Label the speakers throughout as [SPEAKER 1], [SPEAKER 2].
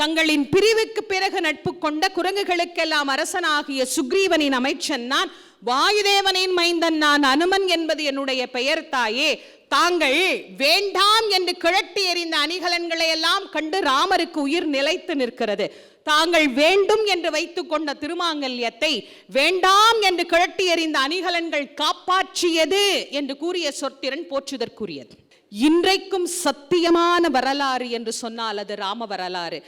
[SPEAKER 1] தங்களின் பிரிவுக்கு பிறகு நட்பு கொண்ட குரங்குகளுக்கெல்லாம் அரசனாகிய சுக்ரீவனின் அமைச்சன் நான், வாயுதேவனின் மைந்தன் நான், அனுமன் என்பது என்னுடைய பெயர் தாயே. தாங்கள் வேண்டாம் என்று கிழட்டி எறிந்த அணிகலன்களை எல்லாம் கண்டு ராமருக்கு உயிர் நிலைத்து நிற்கிறது. தாங்கள் வேண்டும் என்று வைத்துக் கொண்ட திருமாங்கல்யத்தை வேண்டாம் என்று கிழட்டி எறிந்த அணிகலன்கள் காப்பாற்றியது என்று கூறிய சொற்திறன் போற்றுதற்குரியது. இன்றைக்கும் சத்தியமான வரலாறு என்று சொன்னால் அது ராம வரலாறு.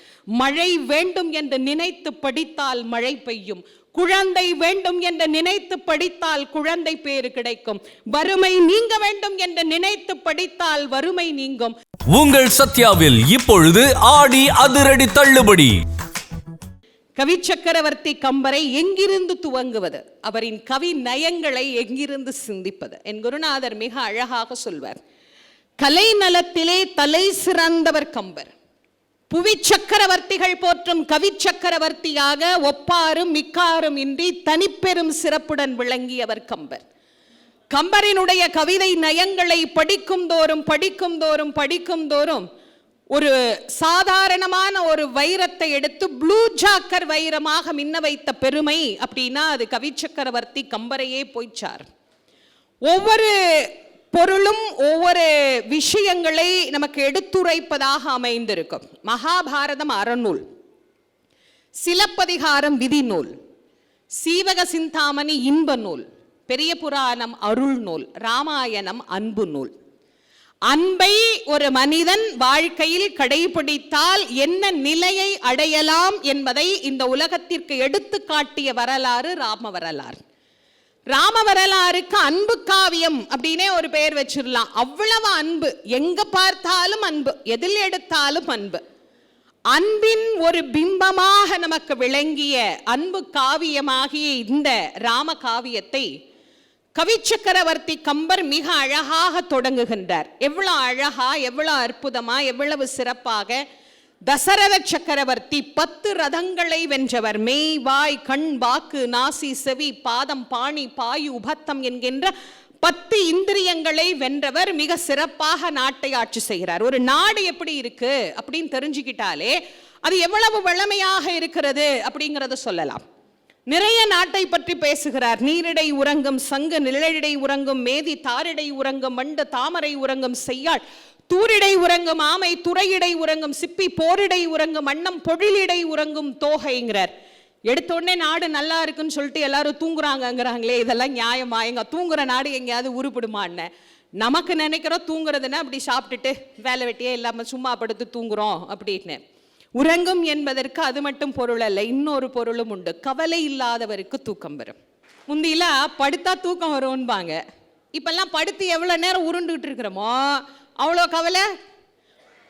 [SPEAKER 1] மழை வேண்டும் என்று நினைத்து படித்தால் மழை பெய்யும், குழந்தை வேண்டும் என்று நினைத்து படித்தால் குழந்தை பேறு கிடைக்கும், வறுமை நீங்க வேண்டும் என்று நினைத்து படித்தால் வறுமை நீங்கும்.
[SPEAKER 2] உங்கள் சத்யாவில் இப்பொழுது ஆடி அதிரடி தள்ளுபடி.
[SPEAKER 1] கவி சக்கரவர்த்தி கம்பரை எங்கிருந்து துவங்குவது, அவரின் கவி நயங்களை எங்கிருந்து சிந்திப்பது? என் குருநாதர் மிக அழகாக சொல்வார், கலை நலத்திலே தலை சிறந்தவர் கம்பர். புவி சக்கரவர்த்திகள் போற்றும் கவி சக்கரவர்த்தியாக ஒப்பாரும் மிக்காரும் இன்றி தனிப்பெரும் சிறப்புடன் விளங்கியவர் கம்பர். கம்பரினுடைய கவிதை நயங்களை படிக்கும் தோறும் ஒரு சாதாரணமான ஒரு வைரத்தை எடுத்து ப்ளூ ஜாக்கர் வைரமாக மின்ன வைத்த பெருமை அப்படின்னா அது கவி சக்கரவர்த்தி கம்பரையே போய்ச்சார். ஒவ்வொரு பொருளும் ஒவ்வொரு விஷயங்களை நமக்கு எடுத்துரைப்பதாக அமைந்திருக்கும். மகாபாரதம் அறநூல், சிலப்பதிகாரம் விதி நூல், சீவக சிந்தாமணி இன்ப நூல், பெரிய புராணம் அருள் நூல், ராமாயணம் அன்பு நூல். அன்பை ஒரு மனிதன் வாழ்க்கையில் கடைபிடித்தால் என்ன நிலையை அடையலாம் என்பதை இந்த உலகத்திற்கு எடுத்து காட்டிய வரலாறு ராம வரலாறு. ராம வரலாறுக்கு அன்பு காவியம் அப்படின்னே ஒரு பெயர் வச்சிடலாம். அவ்வளவு அன்பு, எங்க பார்த்தாலும் அன்பு, எதில் எடுத்தாலும் அன்பு. அன்பின் ஒரு பிம்பமாக நமக்கு விளங்கிய அன்பு காவியமாகிய இந்த ராம காவியத்தை கவி சக்கரவர்த்தி கம்பர் மிக அழகாக தொடங்குகின்றார். எவ்வளவு அழகா, எவ்வளவு அற்புதமா, எவ்வளவு சிறப்பாக. தசரத சக்கரவர்த்தி 10 ரதங்களை வென்றவர். மெய், வாய், கண், வாக்கு, நாசி, செவி, பாதம், பாணி, பாயு, உபத்தம் என்கின்ற 10 இந்திரியங்களை வென்றவர். மிக சிறப்பாக நாட்டை ஆட்சி செய்கிறார். ஒரு நாடு எப்படி இருக்கு அப்படின்னு தெரிஞ்சுக்கிட்டாலே அது எவ்வளவு வளமையாக இருக்கிறது அப்படிங்கிறத சொல்லலாம். நிறைய நாட்டை பற்றி பேசுகிறார். நீரிடை உறங்கும் சங்கு, நிழலிடை உறங்கும் மேதி, தாரிடை உறங்கும் வண்டு, தாமரை உறங்கும் செய்யாள், தூரிடை உறங்கும் ஆமை, துறையிடை உறங்கும் சிப்பி, போரிடை உறங்கும் அன்னம், பொழிலிடை உறங்கும் தோகைங்கிறார். எடுத்த உடனே நாடு நல்லா இருக்குன்னு சொல்லிட்டு எல்லாரும் தூங்குறாங்கிறாங்களே, இதெல்லாம் நியாயமா? எங்க தூங்குற நாடு எங்கேயாவது உருப்படுமான்னு நமக்கு நினைக்கிறோம். தூங்குறதுன்னா அப்படி சாப்பிட்டுட்டு வேலை வெட்டியே இல்லாம சும்மா படுத்து தூங்குறோம் அப்படின்னு. உறங்கும் என்பதற்கு அது மட்டும் பொருள் அல்ல, இன்னொரு பொருளும் உண்டு. கவலை இல்லாதவருக்கு தூக்கம் வரும். முந்திலாம் படுத்தா தூக்கம் வரும்பாங்க. இப்பெல்லாம் படுத்து எவ்வளவு நேரம் உருண்டுகிட்டு இருக்கிறோமோ அவ்வளோ கவலை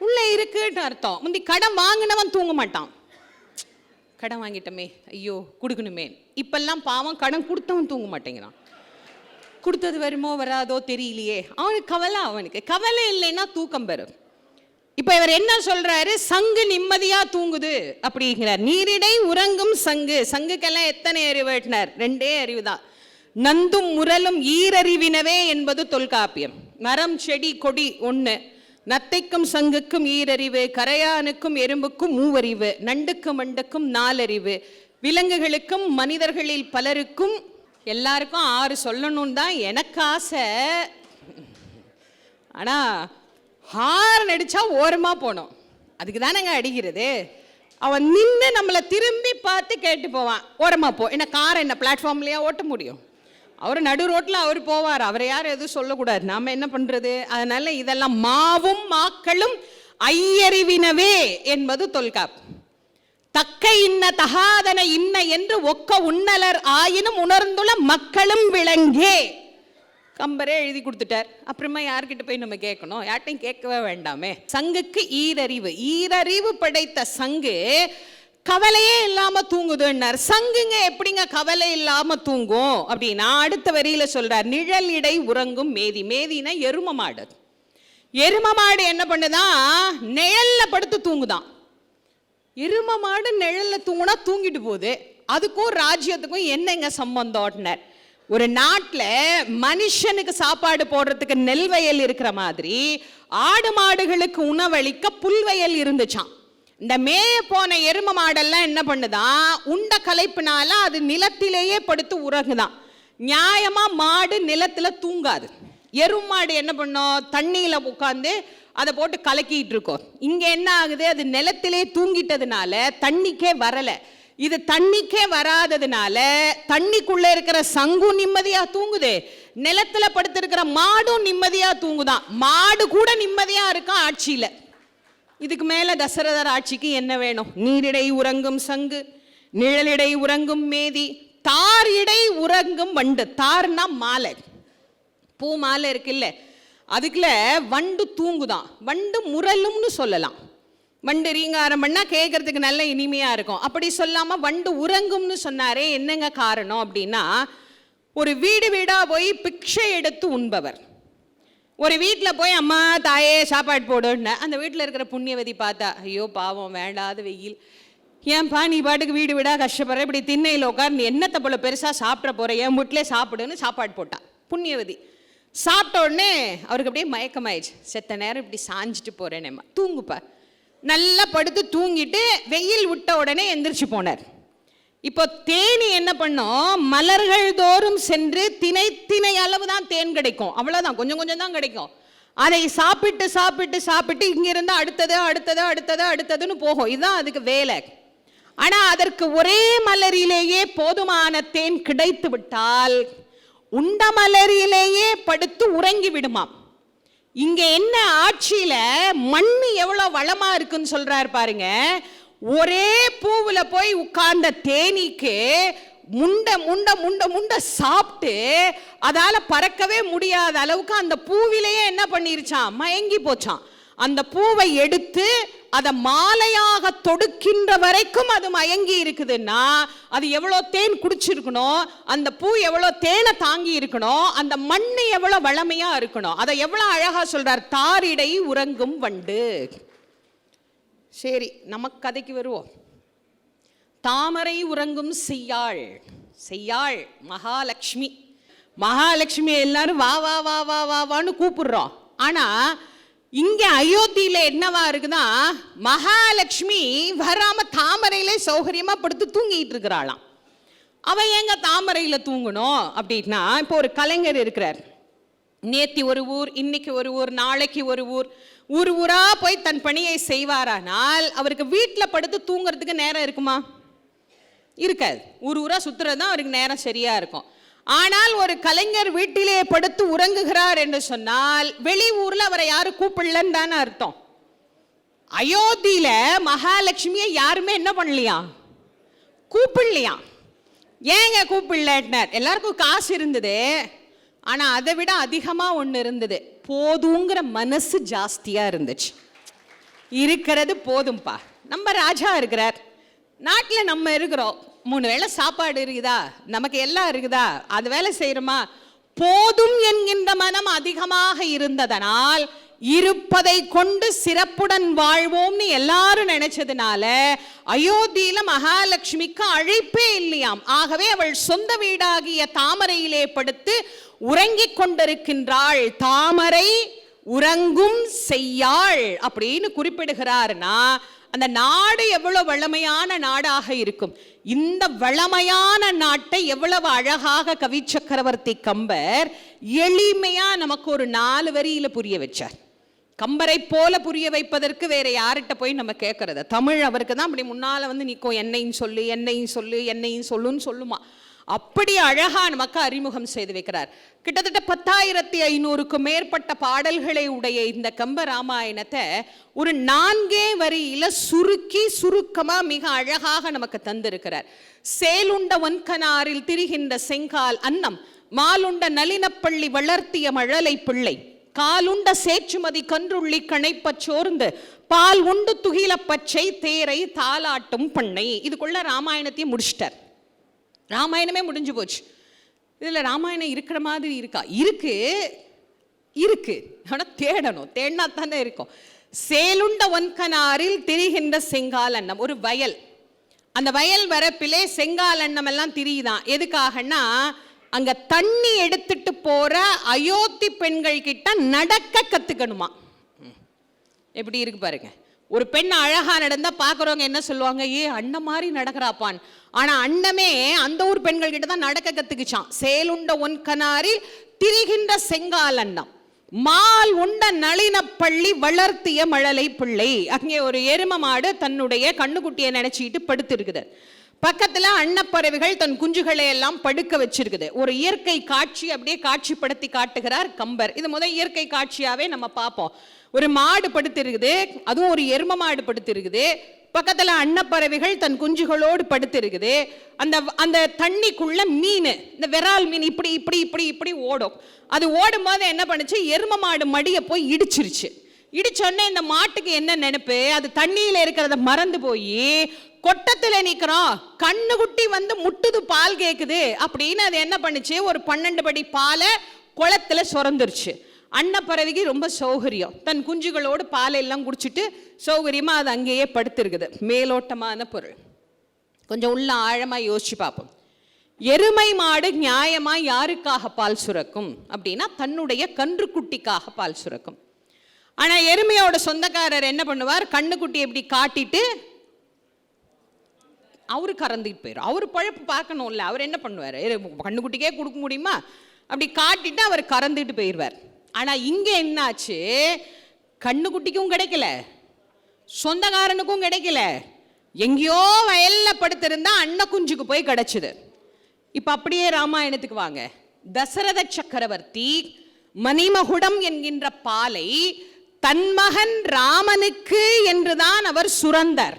[SPEAKER 1] உள்ள இருக்குன்னு அர்த்தம். முந்தி கடன் வாங்கினவன் தூங்க மாட்டான், கடன் வாங்கிட்டோமே ஐயோ கொடுக்கணுமே. இப்பெல்லாம் பாவம் கடன் கொடுத்தவன் தூங்க மாட்டேங்கிறான். கொடுத்தது வருமோ வராதோ தெரியலையே, அவனுக்கு கவலை. அவனுக்கு கவலை இல்லைன்னா தூக்கம் வரும். இப்ப இவர் என்ன சொல்றாரு, சங்கு நிம்மதியா தூங்குது அப்படிங்கிறார். நீரிடை உறங்கும் சங்கு. சங்குக்கெல்லாம் எத்தனை அறிவு வெட்டினார்? 2 அறிவுதான். நந்தும் முரலும் ஈரறிவினவே என்பது தொல்காப்பியம். மரம் செடி கொடி 1, நத்தைக்கும் சங்குக்கும் ஈரறிவு, கரையானுக்கும் எறும்புக்கும் 3 அறிவு, நண்டுக்கும் மண்டுக்கும் 4 அறிவு, விலங்குகளுக்கும் மனிதர்களில் பலருக்கும் எல்லாருக்கும் 6 சொல்லணும்னு தான் எனக்கு ஆசை. ஆனா ஹார்ன் அடிச்சா ஓரமா போனோம், அதுக்கு தானங்க அடிக்கிறது. அவன் நின்று நம்மளை திரும்பி பார்த்து கேட்டு போவான், ஓரமா போ. என்ன காரை என்ன பிளாட்ஃபார்ம்லயா ஓட்ட முடியும்? அவர் நடு ரோட்ல அவர் போவார், அவரை யாரும் எதுவும் சொல்லக்கூடாது, நாம என்ன பண்றது? அதனால இதெல்லாம் மாவும் மாக்களும் ஐயறிவினவே என்பது தொல்காப். தக்க இன்ன தகாதன இன்ன என்று ஒக்க உன்னலர் ஆயினும் உணர்ந்துள்ள மக்களும் விளங்கே. கம்பரே எழுதி கொடுத்துட்டார். அப்புறமா யார்கிட்ட போய் நம்ம கேட்கணும்? யார்ட்டையும் கேட்கவே வேண்டாமே. சங்குக்கு ஈரறிவு. ஈரறிவு படைத்த சங்கு கவலையே இல்லாம தூங்குதுன்னார். சங்குங்க எப்படிங்க கவலை இல்லாம தூங்கும் அப்படின்னா அடுத்த வரியில சொல்றார், நிழல் இடை உறங்கும் மேதி. மேதினா எரும மாடு. எரும மாடு என்ன பண்ணுதான்? நிழல்ல படுத்து தூங்குதான். எரும மாடு நிழல்ல தூங்குனா தூங்கிட்டு போகுது, அதுக்கும் ராஜ்யத்துக்கும் என்னங்க சம்பந்தம்? ஒரு நாட்டில் மனுஷனுக்கு சாப்பாடு போடுறதுக்கு நெல் வயல் இருக்கிற மாதிரி ஆடு மாடுகளுக்கு உணவளிக்க புல்வயல் இருந்துச்சான். இந்த மேய போன எரும மாடெல்லாம் என்ன பண்ணுதான், உண்ட களைப்புனால அது நிலத்திலேயே படுத்து உறங்குதான். நியாயமா மாடு நிலத்துல தூங்காது. எருமாடு என்ன பண்ணும், தண்ணியில உட்காந்து அதை போட்டு கலக்கிட்டு இருக்கோம். இங்க என்ன ஆகுது, அது நிலத்திலே தூங்கிட்டதுனால தண்ணிக்கே வரல. இது தண்ணிக்கே வராததுனால தண்ணிக்குள்ள இருக்கிற சங்கு நிம்மதியா தூங்குது, நிலத்துல படுத்திருக்கிற மாடும் நிம்மதியா தூங்குதான். மாடு கூட நிம்மதியா இருக்கும் ஆட்சியில. இதுக்கு மேல தசரதர் ஆட்சிக்கு என்ன வேணும்? நீரிடை உறங்கும் சங்கு, நிழலிடை உறங்கும் மேதி, தார் இடை உறங்கும் வண்டு. தார்னா மாலை, பூ மாலை இருக்குல்ல, அதுக்குள்ள வண்டு தூங்குதான். வண்டு முரலும்னு சொல்லலாம். வண்டு ரீங்காரம் பண்ணா கேட்கறதுக்கு நல்ல இனிமையா இருக்கும். அப்படி சொல்லாம வண்டு உறங்கும்னு சொன்னாரே, என்னங்க காரணம் அப்படின்னா, ஒரு வீடு வீடா போய் பிக்ஷை எடுத்து உண்பவர். ஒரு வீட்டில் போய் அம்மா தாயே சாப்பாடு போடுன்னு அந்த வீட்டில் இருக்கிற புண்ணியவதி பார்த்தா, ஐயோ பாவம் வேண்டாத வெயில், ஏன்பா நீ பாட்டுக்கு வீடு வீடா கஷ்டப்படுற, இப்படி திண்ணையில் உட்கார், நீ என்னத்தை போல பெருசாக சாப்பிட போற, என் வீட்டிலே சாப்பிடுன்னு சாப்பாடு போட்டா புண்ணியவதி. சாப்பிட்ட உடனே அவருக்கு அப்படியே மயக்கமாயிடுச்சு. செத்த நேரம் இப்படி சாஞ்சிட்டு போறேனேம்மா, தூங்குப்பா. நல்லா படுத்து தூங்கிட்டு வெயில் விட்ட உடனே எந்திரிச்சு போனார். இப்போ தேனி என்ன பண்ணோம், மலர்கள் தோறும் சென்று திணை திணை அளவு தான் தேன் கிடைக்கும், அவ்வளோதான், கொஞ்சம் கொஞ்சம் தான் கிடைக்கும். அதை சாப்பிட்டு சாப்பிட்டு சாப்பிட்டு இங்கிருந்து அடுத்தது அடுத்தது அடுத்தது அடுத்ததுன்னு போகும். இதுதான் அதுக்கு வேலை. ஆனால் அதற்கு ஒரே மலரிலேயே போதுமான தேன் கிடைத்து விட்டால் உண்ட மலரிலேயே படுத்து உறங்கி விடுமாம். இங்க என்ன ஆட்சியில மண் எவ்வளவு வளமா இருக்குன்னு சொல்றாரு பாருங்க. ஒரே பூவுல போய் உட்கார்ந்த தேனீக்கு முண்ட முண்ட முண்ட முண்ட சாப்பிட்டு அதால பறக்கவே முடியாத அளவுக்கு அந்த பூவிலேயே என்ன பண்ணிருச்சான், மயங்கி போச்சான். அந்த பூவை எடுத்து அதை மாலையாக தொடுக்கின்ற வரைக்கும் அது மயங்கி இருக்குதுன்னா அது எவ்வளோ தேன் குடிச்சிருக்கணும், அந்த பூ எவ்வளோ தேனை தாங்கி இருக்கணும், அந்த மண் எவ்வளோ வளமையா இருக்கணும். அதை எவ்வளோ அழகா சொல்றார், தாரிடை உறங்கும் வண்டு. சரி, நமக்கு கதைக்கு வருவோம். தாமரை உறங்கும் செய்யாள். செய்யாள் மகாலட்சுமி. மகாலட்சுமி எல்லாரும் வா வா வா வா வா வான்னு கூப்பிடுறோம். ஆனா இங்க அயோத்தியில என்னவா இருக்குன்னா, மகாலட்சுமி வராம தாமரையிலே சௌகரியமா படுத்து தூங்கிட்டு இருக்கிறாளாம். அவ எங்க தாமரையில தூங்கணும் அப்படின்னா, இப்போ ஒரு கலைஞர் இருக்கிறார். நேத்தி ஒரு ஊர், இன்னைக்கு ஒரு ஊர், நாளைக்கு ஒரு ஊர், ஊர் ஊரா போய் தன் பணியை செய்வாரானால் அவருக்கு வீட்டில் படுத்து தூங்குறதுக்கு நேரம் இருக்குமா? இருக்காது. ஊர் ஊரா சுத்துறது தான் அவருக்கு நேரம் சரியா இருக்கும். ஆனால் ஒரு கலைஞர் வீட்டிலே படுத்து உறங்குகிறார் என்று சொன்னால் வெளி ஊர்ல அவரை யாரும் கூப்பிடலன்னு தானே அர்த்தம். அயோத்தியில மகாலட்சுமியை யாருமே என்ன பண்ணலையா, கூப்பிடலையா. ஏங்க கூப்பிடலன்னார், எல்லாருக்கும் காசு இருந்தது, ஆனா அதை விட அதிகமா ஒண்ணு இருந்தது, போதுங்கிற மனசு ஜாஸ்தியா இருந்துச்சு. இருக்கிறது போதும்பா, நம்ம ராஜா இருக்கிறார், நாட்டில் நம்ம இருக்கிறோம், 3 வேளை சாப்பாடு இருக்குதா, நமக்கு எல்லாம் இருக்குதா, அது வேலை செய்யறோமா, போதும் என்கின்ற மனம் அதிகமாக இருந்ததனால் இருப்பதை கொண்டு சிறப்புடன் வாழ்வோம்னு எல்லாரும் நினைச்சதுனால அயோத்தியில மகாலட்சுமிக்கு அழைப்பே இல்லையாம். ஆகவே அவள் சொந்த வீடாகிய தாமரையிலே படுத்து உறங்கிக் கொண்டிருக்கின்றாள். தாமரை உறங்கும் செய்யாள் அப்படின்னு குறிப்பிடுகிறார்னா அந்த நாடு எவ்வளவு வளமையான நாடாக இருக்கும். இந்த வளமையான நாட்டை எவ்வளவு அழகாக கவி சக்கரவர்த்தி கம்பர் எளிமையா நமக்கு ஒரு 4 வரியில புரிய வச்சார். கம்பரை போல புரிய வைப்பதற்கு வேற யார்கிட்ட போய் நம்ம கேட்கறது? தமிழ் அவருக்கு தான் அப்படி முன்னால வந்து நிற்கும், என்னையும் சொல்லு என்னையும் சொல்லு என்னையும் சொல்லுன்னு சொல்லுமா. அப்படி அழகா நமக்கு அறிமுகம் செய்து வைக்கிறார். கிட்டத்தட்ட 10,500க்கும் மேற்பட்ட பாடல்களை உடைய இந்த கம்ப ராமாயணத்தை ஒரு 4 வரியில சுருக்கமா மிக அழகாக நமக்கு தந்திருக்கிறார். சேலுண்ட ஒன்கனாரில் திரிகின்ற செங்கால் அன்னம், மாலுண்ட நளினப்பள்ளி வளர்த்திய மழலை பிள்ளை, காலுண்ட சேற்றுமதி கன்றுள்ளி கணைப்பச் சோர்ந்து, பால் உண்டு துகில பச்சை தேரை தாலாட்டும் பண்ணை. இதுக்குள்ள ராமாயணத்தையும் முடிச்சிட்டார். ராமாயணமே முடிஞ்சு போச்சு. இதில் ராமாயணம் இருக்கிற மாதிரி இருக்கா? இருக்கு, ஆனால் தேடணும், தேடினா தானே இருக்கும். சேலுண்ட ஒன்கனாரில் திரிகின்ற செங்கால் அன்னம், ஒரு வயல், அந்த வயல் வரப்பிலே செங்கால் அன்னம் எல்லாம் திரியுதான். எதுக்காகனா அங்க தண்ணி எடுத்துட்டு போற அயோத்தி பெண்கள் கிட்ட நடக்க கத்துக்கணுமா. எப்படி இருக்கு பாருங்க. ஒரு பெண் அழகா நடந்தா பாக்குறவங்க என்ன சொல்லுவாங்க, ஏ அண்ணன் மாதிரி நடக்கிறாப்பான். ஆனா அண்ணமே அந்த ஊர் பெண்கள் கிட்ட தான் நடக்க கத்துக்குச்சான். சேலுண்ட ஒன் கனாரில் திரிகின்ற செங்கால் அண்ணம், மால் உண்ட நளின பள்ளி வளர்த்திய மழலை பிள்ளை. அங்கே ஒரு எரும மாடு தன்னுடைய கண்ணுக்குட்டியை நினைச்சிட்டு படுத்து இருக்குது. பக்கத்துல அன்னப்பறவைகள் தன் குஞ்சுகளை எல்லாம் படுக்க வச்சிருக்குது. ஒரு இயற்கை காட்சி அப்படியே காட்சிப்படுத்தி காட்டுகிறார் கம்பர். இது முதல் இயற்கை காட்சியாவே நம்ம பார்ப்போம். ஒரு மாடு படுத்து இருக்குது, அதுவும் ஒரு எரும மாடு படுத்து இருக்குது. பக்கத்துல அன்னப்பறவைகள் தன் குஞ்சுகளோடு படுத்து இருக்குது. அந்த தண்ணிக்குள்ள மீன், இந்த விரால் மீன் இப்படி இப்படி இப்படி இப்படி ஓடும். அது ஓடும் போது என்ன பண்ணுச்சு, எரும மாடு மடிய போய் இடிச்சிருச்சு. இடிச்சோடனே இந்த மாட்டுக்கு என்ன நினைப்பு, அது தண்ணியில இருக்கிறத மறந்து போய் கொட்டத்துல நிக்கிறோம், கண்ணு குட்டி வந்து முட்டுது, பால் கேக்குது அப்படின்னு அது என்ன பண்ணுச்சு, ஒரு 12 படி பாலை குளத்துல சுரந்துருச்சு. அன்னப்பறவைக்கு ரொம்ப சௌகரியம், தன் குஞ்சுகளோடு பாலை எல்லாம் குடிச்சிட்டு சௌகரியமா அது அங்கேயே படுத்திருக்குது. மேலோட்டமான பொருள். கொஞ்சம் உள்ள ஆழமா யோசிச்சு பார்ப்போம். எருமை மாடு நியாயமா யாருக்காக பால் சுரக்கும் அப்படின்னா தன்னுடைய கன்றுக்குட்டிக்காக பால் சுரக்கும். ஆனா எருமையோட சொந்தக்காரர் என்ன பண்ணுவார், கண்ணுக்குட்டி எப்படி காட்டிட்டு அவரு கறந்துட்டு போயிடும். அவரு பழப்பு பார்க்கணும்ல, அவர் என்ன பண்ணுவார், கண்ணுக்குட்டிக்கே கொடுக்க முடியுமா, அப்படி காட்டிட்டு அவர் கறந்துட்டு போயிடுவார். ஆனா இங்க என்னாச்சு, கண்ணுக்குட்டிக்கும் கிடைக்கல, சொந்தக்காரனுக்கும் கிடைக்கல, எங்கேயோ வயல்ல படுத்திருந்தா அன்ன குஞ்சுக்கு போய் கிடைச்சது. இப்ப அப்படியே ராமாயணத்துக்கு வாங்க. தசரத சக்கரவர்த்தி மணிமகுடம் என்கின்ற பாலை தன் மகன் ராமனுக்கு என்றுதான் அவர் சுரந்தார்.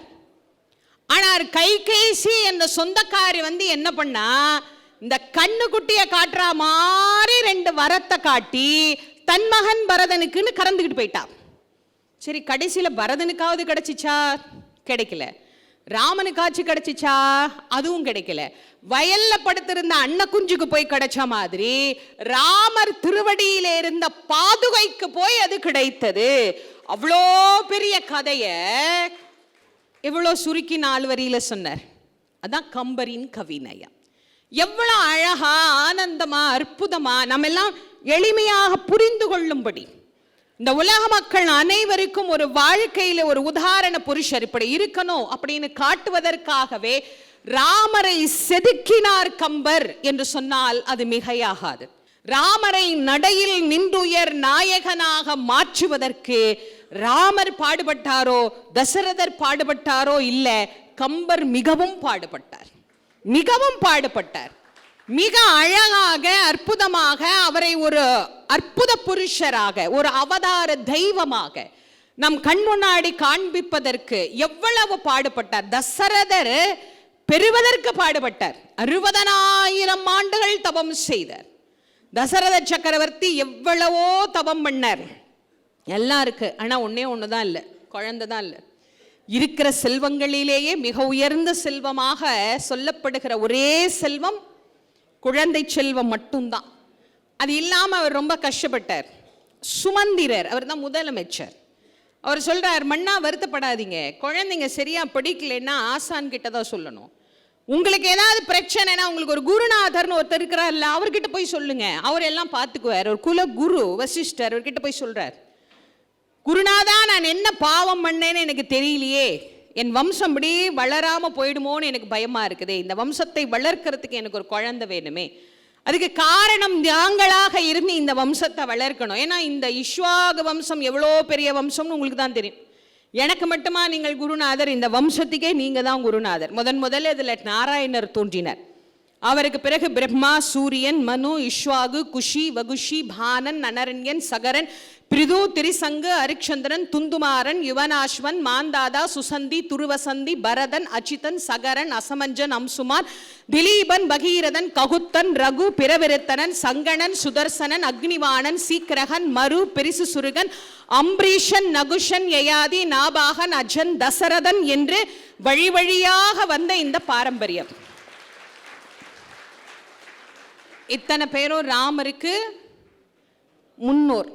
[SPEAKER 1] ஆனால் கைகேசி என்ற சொந்தக்காரி வந்து என்ன பண்ணா, இந்த கண்ணுக்குட்டியை காட்டுற மாதிரி 2 வரத்தை காட்டி தன் மகன் பரதனுக்குன்னு கறந்துக்கிட்டு போயிட்டா. சரி, கடைசியில பரதனுக்காவது கிடைச்சிச்சா, கிடைக்கல. ராமனுக்காச்சு கிடைச்சிச்சா, அதுவும் கிடைக்கல. வயல்ல படுத்திருந்த அன்ன குஞ்சுக்கு போய் கிடைச்ச மாதிரி ராமர் திருவடியில இருந்த பாதுகைக்கு போய் அது கிடைத்தது. அவ்வளோ பெரிய கதைய எவ்வளோ சுருக்கி 4 வரியில சொன்னார். அதான் கம்பரின் கவிநயம். எவ்வளவு அழகா, ஆனந்தமா, அற்புதமா நம்ம எல்லாம் எளிமையாக புரிந்து கொள்ளும்படி இந்த உலக மக்கள் அனைவருக்கும் ஒரு வாழ்க்கையில ஒரு உதாரண புருஷர் இப்படி இருக்கணும் அப்படின்னு காட்டுவதற்காகவே ராமரை செதுக்கினார் கம்பர் என்று சொன்னால் அது மிகையாகாது. ராமரை நடையில் நின்றுயர் நாயகனாக மாற்றுவதற்கு ராமர் பாடுபட்டாரோ தசரதர் பாடுபட்டாரோ இல்ல, கம்பர் மிகவும் பாடுபட்டார், மிகவும் பாடுபட்டார். மிக அழகாக அற்புதமாக அவரை ஒரு அற்புத புருஷராக, ஒரு அவதார தெய்வமாக நம் கண் முன்னாடி காண்பிப்பதற்கு எவ்வளவு பாடுபட்டார். தசரதர் பெறுவதற்கு பாடுபட்டார். 60,000 ஆண்டுகள் தவம் செய்தார். தசரத சக்கரவர்த்தி எவ்வளவோ தவம் பண்ணார். எல்லாம் இருக்கு, ஆனா ஒன்னே ஒண்ணுதான் இல்லை, குழந்தை தான் இல்லை. இருக்கிற செல்வங்களிலேயே மிக உயர்ந்த செல்வமாக சொல்லப்படுகிற ஒரே செல்வம் குழந்தை செல்வம் மட்டும்தான். அது இல்லாம அவர் ரொம்ப கஷ்டப்பட்டார். சுமந்திரர், அவர் தான் முதலமைச்சர். அவர் சொல்றார், மன்னா வருத்தப்படாதீங்க, குழந்தைங்க சரியா படிக்கலைன்னா ஆசான் கிட்ட தான் சொல்லணும். உங்களுக்கு ஏதாவது பிரச்சனைனா உங்களுக்கு ஒரு குருநாதர்னு ஒருத்தர் இருக்கிறார்ல, அவர்கிட்ட போய் சொல்லுங்க, அவர் எல்லாம் பார்த்துக்குவார். ஒரு குல குரு வசிஷ்டர், அவர்கிட்ட போய் சொல்றார், குருநாதா நான் என்ன பாவம் பண்ணேன்னு எனக்கு தெரியலையே, என் வம்சம் இப்படி வளராம போயிடுமோன்னு எனக்கு பயமா இருக்குது, இந்த வம்சத்தை வளர்க்கறதுக்கு எனக்கு ஒரு குழந்தை வேணுமே, அதுக்கு காரணம் நாங்களாக இருந்து இந்த வம்சத்தை வளர்க்கணும். ஏன்னா இந்த இஷ்வாகு வம்சம் எவ்வளோ பெரிய வம்சம்னு உங்களுக்கு தான் தெரியும். எனக்கு மட்டுமா நீங்கள் குருநாதர், இந்த வம்சத்துக்கே நீங்க தான் குருநாதர். முதல்ல இதுல நாராயணர் தோன்றினார். அவருக்கு பிறகு பிரம்மா, சூரியன், மனு, இஷ்வாகு, குஷி, வகுஷி, பானன், அனரண்யன், சகரன், பிரிது, திரிசங்கு, அரிச்சந்திரன், துந்துமாரன், யுவனாஸ்வன், மாந்தாதா, சுசந்தி, துருவசந்தி, பரதன், அச்சிதன், சகரன், அசமஞ்சன், அம்சுமான், திலீபன், பகீரதன், ககுத்தன், ரகு, பிரவிருத்தனன், சங்கணன், சுதர்சனன், அக்னிவாணன், சீக்கிரகன், மரு, பெரிசு சுருகன், அம்பரீஷன், நகுஷன், யயாதி, நாபாகன், அஜன், தசரதன் என்று வழி வழியாக வந்த இந்த பாரம்பரியம். இத்தனை பேரும் ராமருக்கு முன்னோர்.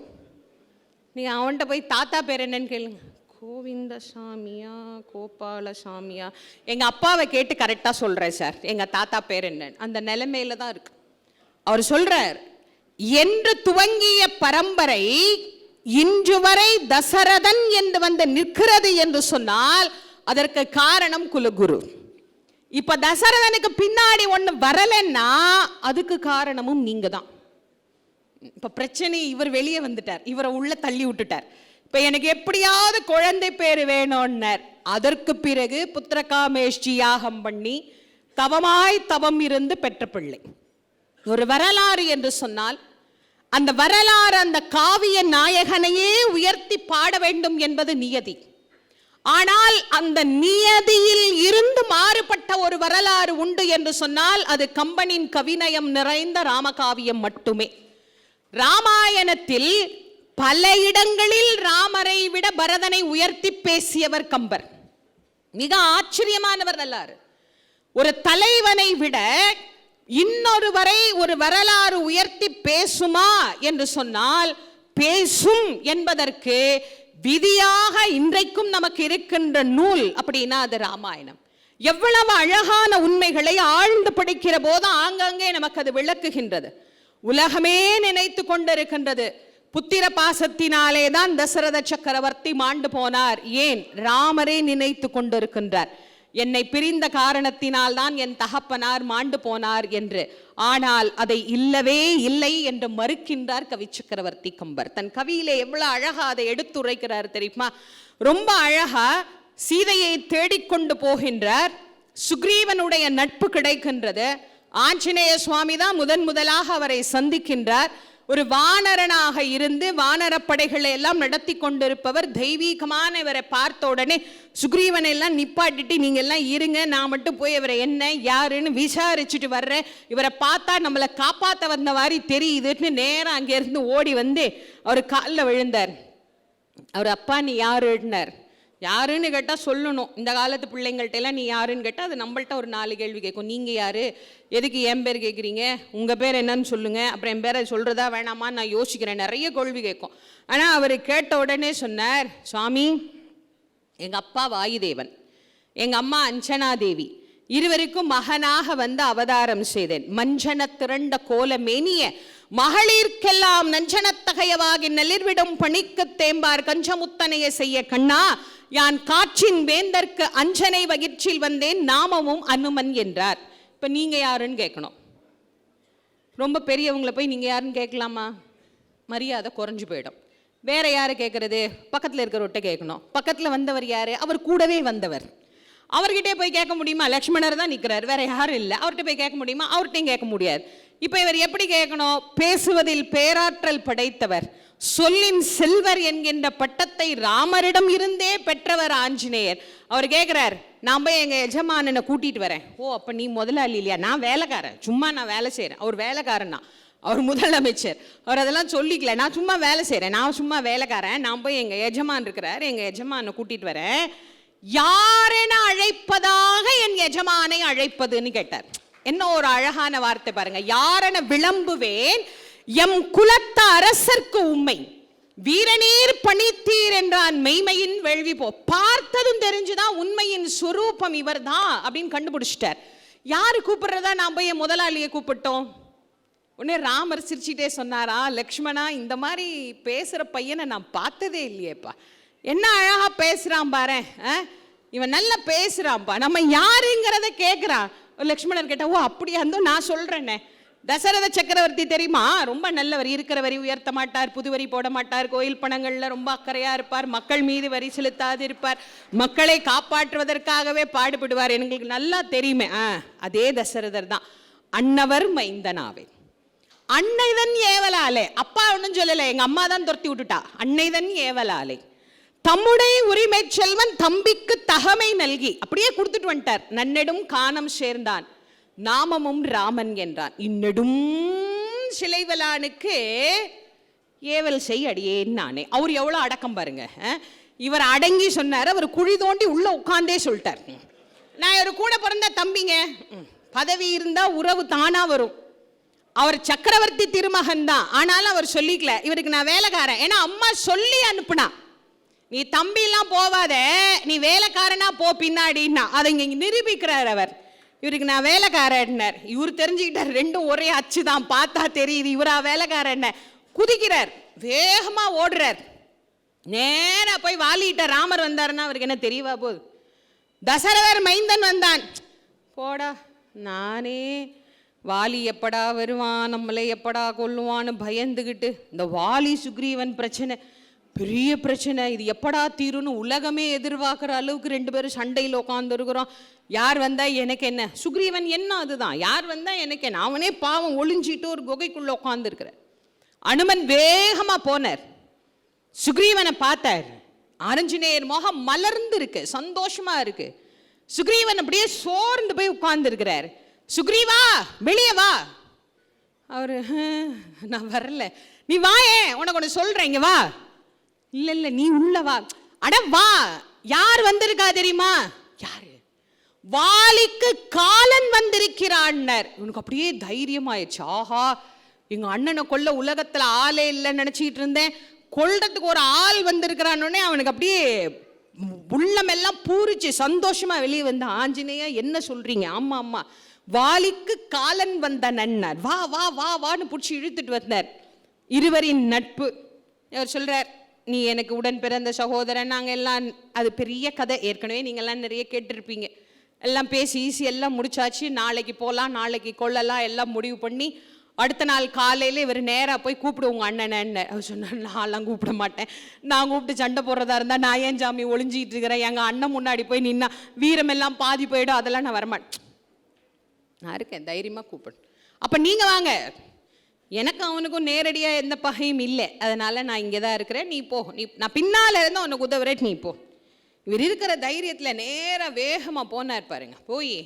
[SPEAKER 1] நீங்க அவன்கிட்ட போய் தாத்தா பேர் என்னன்னு கேளுங்க, கோவிந்தசாமியா கோபாலசாமியா, எங்க அப்பாவை கேட்டு கரெக்டா சொல்றேன் சார், எங்க தாத்தா பேர் என்ன, அந்த நிலைமையில தான் இருக்கு. அவர் சொல்றார், என்று துவங்கிய பரம்பரை இன்று வரை தசரதன் என்று வந்து நிற்கிறது என்று சொன்னால் அதற்கு காரணம் குலகுரு. இப்ப தசரதனுக்கு பின்னாடி ஒண்ணு வரலன்னா அதுக்கு காரணமும் நீங்க தான். இப்ப பிரச்சனை, இவர் வெளியே வந்துட்டார், இவரை உள்ள தள்ளி விட்டுட்டார். இப்ப எனக்கு எப்படியாவது குழந்தை பேரு வேணும்னார். அதற்கு பிறகு புத்திரகாமேஷ்டி யாகம் பண்ணி தவமாய் தவம் இருந்து பெற்ற பிள்ளை. ஒரு வரலாறு என்று சொன்னால் அந்த வரலாறு அந்த காவிய நாயகனையே உயர்த்தி பாட வேண்டும் என்பது நியதி. ஆனால் அந்த நியதியில் இருந்து மாறுபட்ட ஒரு வரலாறு உண்டு என்று சொன்னால் அது கம்பனின் கவிநயம் நிறைந்த ராமகாவியம் மட்டுமே. ராமாயணத்தில் பல இடங்களில் ராமரை விட பரதனை உயர்த்தி பேசியவர் கம்பர். மிக ஆச்சரியமானவர் வரலாறு. ஒரு தலைவனை விட இன்னொருவரை ஒரு வரலாறு உயர்த்தி பேசுமா என்று சொன்னால் பேசும் என்பதற்கு விதியாக இன்றைக்கும் நமக்கு இருக்கின்ற நூல் அப்படின்னா அது ராமாயணம். எவ்வளவு அழகான உண்மைகளை ஆழ்ந்து படிக்கிற போது ஆங்காங்கே நமக்கு அது விளக்குகின்றது. உலகமே நினைத்து கொண்டிருக்கின்றது புத்திர பாசத்தினாலே தான் தசரத சக்கரவர்த்தி மாண்டு போனார். ஏன்? ராமரே நினைத்து கொண்டிருக்கின்றார், என்னை பிரிந்த காரணத்தினால் தான் என் தகப்பனார் மாண்டு போனார் என்று. ஆனால் அதை இல்லவே இல்லை என்று மறுக்கின்றார் கவி சக்கரவர்த்தி கம்பர். தன் கவியிலே எவ்வளவு அழகா அதை எடுத்துரைக்கிறார் தெரியுமா? ரொம்ப அழகா சீதையை தேடிக்கொண்டு போகின்றார். சுக்ரீவனுடைய நட்பு கிடைக்கின்றது. ஆஞ்சநேய சுவாமி தான் முதலாக அவரை சந்திக்கின்றார். ஒரு வானரனாக இருந்து வானரப்படைகளை எல்லாம் நடத்தி கொண்டிருப்பவர் தெய்வீகமான இவரை பார்த்த உடனே சுக்ரீவனை எல்லாம் நிப்பாட்டிட்டு நீங்க எல்லாம் இருங்க, நான் மட்டும் போய் இவரை என்ன யாருன்னு விசாரிச்சுட்டு வர்றேன், இவரை பார்த்தா நம்மளை காப்பாற்ற வந்த மாதிரி தெரியுதுன்னு நேரம் அங்கிருந்து ஓடி வந்து அவர் காலில் விழுந்தார். அவர் அப்பா நீ யாருன்னார். யாருன்னு கேட்டால் சொல்லணும். இந்த காலத்து பிள்ளைங்கள்ட்ட எல்லாம் நீ யாருன்னு கேட்டால் அது நம்மள்ட்ட ஒரு 4 கேள்வி கேட்கும். நீங்கள் யார், எதுக்கு என் பேர் கேட்குறீங்க, உங்கள் பேர் என்னன்னு சொல்லுங்கள், அப்புறம் என் பேரை சொல்கிறதா வேணாமா நான் யோசிக்கிறேன், நிறைய கேள்வி கேட்கும். ஆனால் அவர் கேட்ட உடனே சொன்னார், சுவாமி எங்கள் அப்பா வாயுதேவன், எங்கள் அம்மா அஞ்சனாதேவி, இருவருக்கும் மகனாக வந்து அவதாரம் செய்தேன். மஞ்சன திரண்ட கோல மேனிய மகளிர்க்கெல்லாம் நஞ்சனத்தகையவாகி நெளிர்விடும் பணிக்கு தேம்பார் கஞ்சமுத்தனைய செய்ய கண்ணா யான் காற்றின் வேந்தற்கு அஞ்சனை வகிர்ச்சில் வந்தேன் நாமமும் அனுமன் என்றார். இப்போ நீங்கள் யாருன்னு கேட்கணும். ரொம்ப பெரியவங்களை போய் நீங்கள் யாருன்னு கேட்கலாமா? மரியாதை குறைஞ்சு போயிடும். வேற யாரை கேட்கறது? பக்கத்தில் இருக்கிறவர்கிட்ட கேட்கணும். பக்கத்தில் வந்தவர் யாரு? அவர் கூடவே வந்தவர். அவர்கிட்டே போய் கேட்க முடியுமா? லக்ஷ்மணர் தான் நிற்கிறார், வேற யாரும் இல்லை. அவர்கிட்ட போய் கேட்க முடியுமா? அவர்கிட்டையும் கேட்க முடியாது. இப்போ இவர் எப்படி கேட்கணும்? பேசுவதில் பேராற்றல் படைத்தவர், சொல்லின் செல்வர் என்கின்ற பட்டத்தை ராமரிடம் இருந்தே பெற்றவர் ஆஞ்சநேயர். அவர் கேட்குறார், நான் போய் எங்கள் எஜமானனை கூட்டிகிட்டு வரேன். ஓ அப்போ நீ முதலாளி இல்லையா? நான் வேலைக்காரன், சும்மா நான் வேலை செய்கிறேன். அவர் வேலைக்காரன்னா, அவர் முதலமைச்சர், அவர் அதெல்லாம் சொல்லிக்கல. நான் சும்மா வேலை செய்கிறேன், நான் சும்மா வேலைக்காரன், நான் போய் எங்கள் எஜமான் இருக்கிறார், எங்கள் எஜமானை கூட்டிகிட்டு வரேன். யாரென அழைப்பதாக என் எஜமானை அழைப்பதுன்னு கேட்டார். என்ன ஒரு அழகான வார்த்தை பாருங்க. யாரென விளம்புவேன் எம் குலத்த அரசர்க்கு உண்மை வீரநீர் பணித்தீர் என்றான் மெய்மையின் வேள்வி போ. பார்த்ததும் தெரிஞ்சுதான் உண்மையின் சொரூபம் இவர் தான் அப்படின்னு கண்டுபிடிச்சிட்டார். யாரு கூப்பிடுறதா? நான் போய் என் முதலாளியை கூப்பிட்டோம். உடனே ராமர் சிரிச்சிட்டே சொன்னாரா, லக்ஷ்மணா இந்த மாதிரி பேசுற பையனை நான் பார்த்ததே இல்லையேப்பா, என்ன அழகா பேசுறான் பாரு, இவன் நல்லா பேசுறான்ப்பா, நம்ம யாருங்கிறத கேட்குறான். லக்ஷ்மணர் கேட்டா, ஓ அப்படியா இருந்தோ நான் சொல்றேன்னே. தசரத சக்கரவர்த்தி தெரியுமா, ரொம்ப நல்லவர், இருக்கிற வரி உயர்த்த மாட்டார், புது வரி போட மாட்டார், கோயில் பணங்கள்ல ரொம்ப அக்கறையா இருப்பார், மக்கள் மீது வரி செலுத்தாது இருப்பார், மக்களை காப்பாற்றுவதற்காகவே பாடுபடுவார், எங்களுக்கு நல்லா தெரியுமே. அதே தசரதர் தான். அன்னவர் மைந்தனாவே, அன்னைதன் ஏவலாலே, அப்பா ஒன்றும் சொல்லலை, எங்க அம்மா தான் துரத்தி விட்டுட்டா, அன்னைதன் ஏவலாலே தம்முடைய உரிமை செல்வன் தம்பிக்கு தகமை நல்கி அப்படியே கொடுத்துட்டு வந்துட்டார். நன்னெடும் காணம் சேர்ந்தான் நாமமும் ராமன் என்றான். இந்நெடும் சிலைவலானுக்கு ஏவல் செய் அடியேன் நானே. அவர் எவ்வளோ அடக்கம் பாருங்க. இவர் அடங்கி சொன்னார், அவர் குழி தோண்டி உள்ள உட்கார்ந்தே சொல்லிட்டார், நான் ஒரு கூட பிறந்த தம்பிங்க, பதவி இருந்தா உறவு தானா வரும். அவர் சக்கரவர்த்தி திருமகன் தான், ஆனாலும் அவர் சொல்லிக்கல, இவருக்கு நான் வேலைக்காரன். ஏன்னா அம்மா சொல்லி அனுப்புனா, நீ தம்பிலாம் போவாத, நீ வேலைக்காரனா போ பின்னாடின்னா. அதை இங்க நிரூபிக்கிறார் அவர். இவருக்கு நான் வேலைக்காரன். இவர் தெரிஞ்சுக்கிட்டார், ரெண்டும் ஒரே அச்சு தான், பார்த்தா தெரியுது இவரா வேலைக்காரன். குதிக்கிறார், வேகமா ஓடுறார். நேரா போய் வாலிட்ட ராமர் வந்தாருன்னா அவருக்கு என்ன தெரியவா போகுது? தசரதர் மைந்தன் வந்தான், போடா நானே வாலி எப்படா வருவான், நம்மளை எப்படா கொல்லுவான்னு பயந்துக்கிட்டு இந்த வாலி சுக்ரீவன் பிரச்சனை பெரிய பிரச்சனை, இது எப்படா தீருன்னு உலகமே எதிர்பார்க்குற அளவுக்கு 2 பேரும் சண்டையில் உட்காந்துருக்குறோம். யார் வந்தா எனக்கு என்ன? சுக்ரீவன் என்ன அதுதான், யார் வந்தா எனக்கு என்ன? அவனே பாவம் ஒளிஞ்சிட்டு ஒரு குகைக்குள்ள உட்காந்துருக்கிற. அனுமன் வேகமா போனார், சுக்ரீவனை பார்த்தார். ஆஞ்சநேயர் முகம் மலர்ந்து இருக்கு, சந்தோஷமா இருக்கு. சுக்ரீவன் அப்படியே சோர்ந்து போய் உட்கார்ந்து இருக்கிறார். சுக்ரீவா வெளியே வா. அவரு நான் வரல, நீ வாயே, உனக்கு ஒன்று சொல்றேன், இங்க வா. இல்ல இல்ல நீ உள்ள வா. அட வா. யார் வந்திருக்கா தெரியுமா? யாரு? வாலிக்கு காலன் வந்திருக்கிறான். உனக்கு அப்படியே தைரியமாயிடுச்சு. ஆஹா, எங்க அண்ணனை கொல்ல உலகத்துல ஆளே இல்லைன்னு நினைச்சிட்டு இருந்தேன், கொல்றதுக்கு ஒரு ஆள் வந்திருக்கிறான்னு அவனுக்கு அப்படியே உள்ளமெல்லாம் பூரிச்சு சந்தோஷமா வெளியே வந்த. ஆஞ்சநேயா என்ன சொல்றீங்க? ஆமா ஆமா, வாலிக்கு காலன் வந்த நன்னார், வா வா வா வான்னு பிடிச்சி இழுத்துட்டு வந்தார். இருவரின் நட்பு. அவர் சொல்றார், நீ எனக்கு உடன் பிறந்த சகோதரன், நாங்கள் எல்லாம், அது பெரிய கதை, ஏற்கனவே நீங்கள்லாம் நிறைய கேட்டிருப்பீங்க. எல்லாம் பேசி ஈஸி எல்லாம் முடிச்சாச்சு, நாளைக்கு போகலாம், நாளைக்கு கொள்ளலாம் எல்லாம் முடிவு பண்ணி அடுத்த நாள் காலையில் இவர் நேராக போய் கூப்பிடுவோங்க அண்ணனை. அவர் சொன்னார், நான்லாம் கூப்பிட மாட்டேன், நான் கூப்பிட்டு சண்டை போடுறதா இருந்தால் நான் ஏன் சாமி ஒளிஞ்சிட்டு இருக்கிறேன், எங்கள் அண்ணன் முன்னாடி போய் நின்னா வீரமெல்லாம் பாதி போயிடும், அதெல்லாம் நான் வரமாட்டேன், நான் இருக்கேன், தைரியமாக கூப்பிடு. அப்போ நீங்கள் வாங்க, எனக்கு அவனுக்கும் நேரடியாக எந்த பகையும் இல்லை, அதனால் நான் இங்கே தான் இருக்கிறேன், நீ போ, நீ நான் பின்னால் இருந்தால் உனக்கு உதவுறேன், நீ போ. இவர் இருக்கிற தைரியத்தில் நேராக வேகமாக போனார் பாருங்க. போய்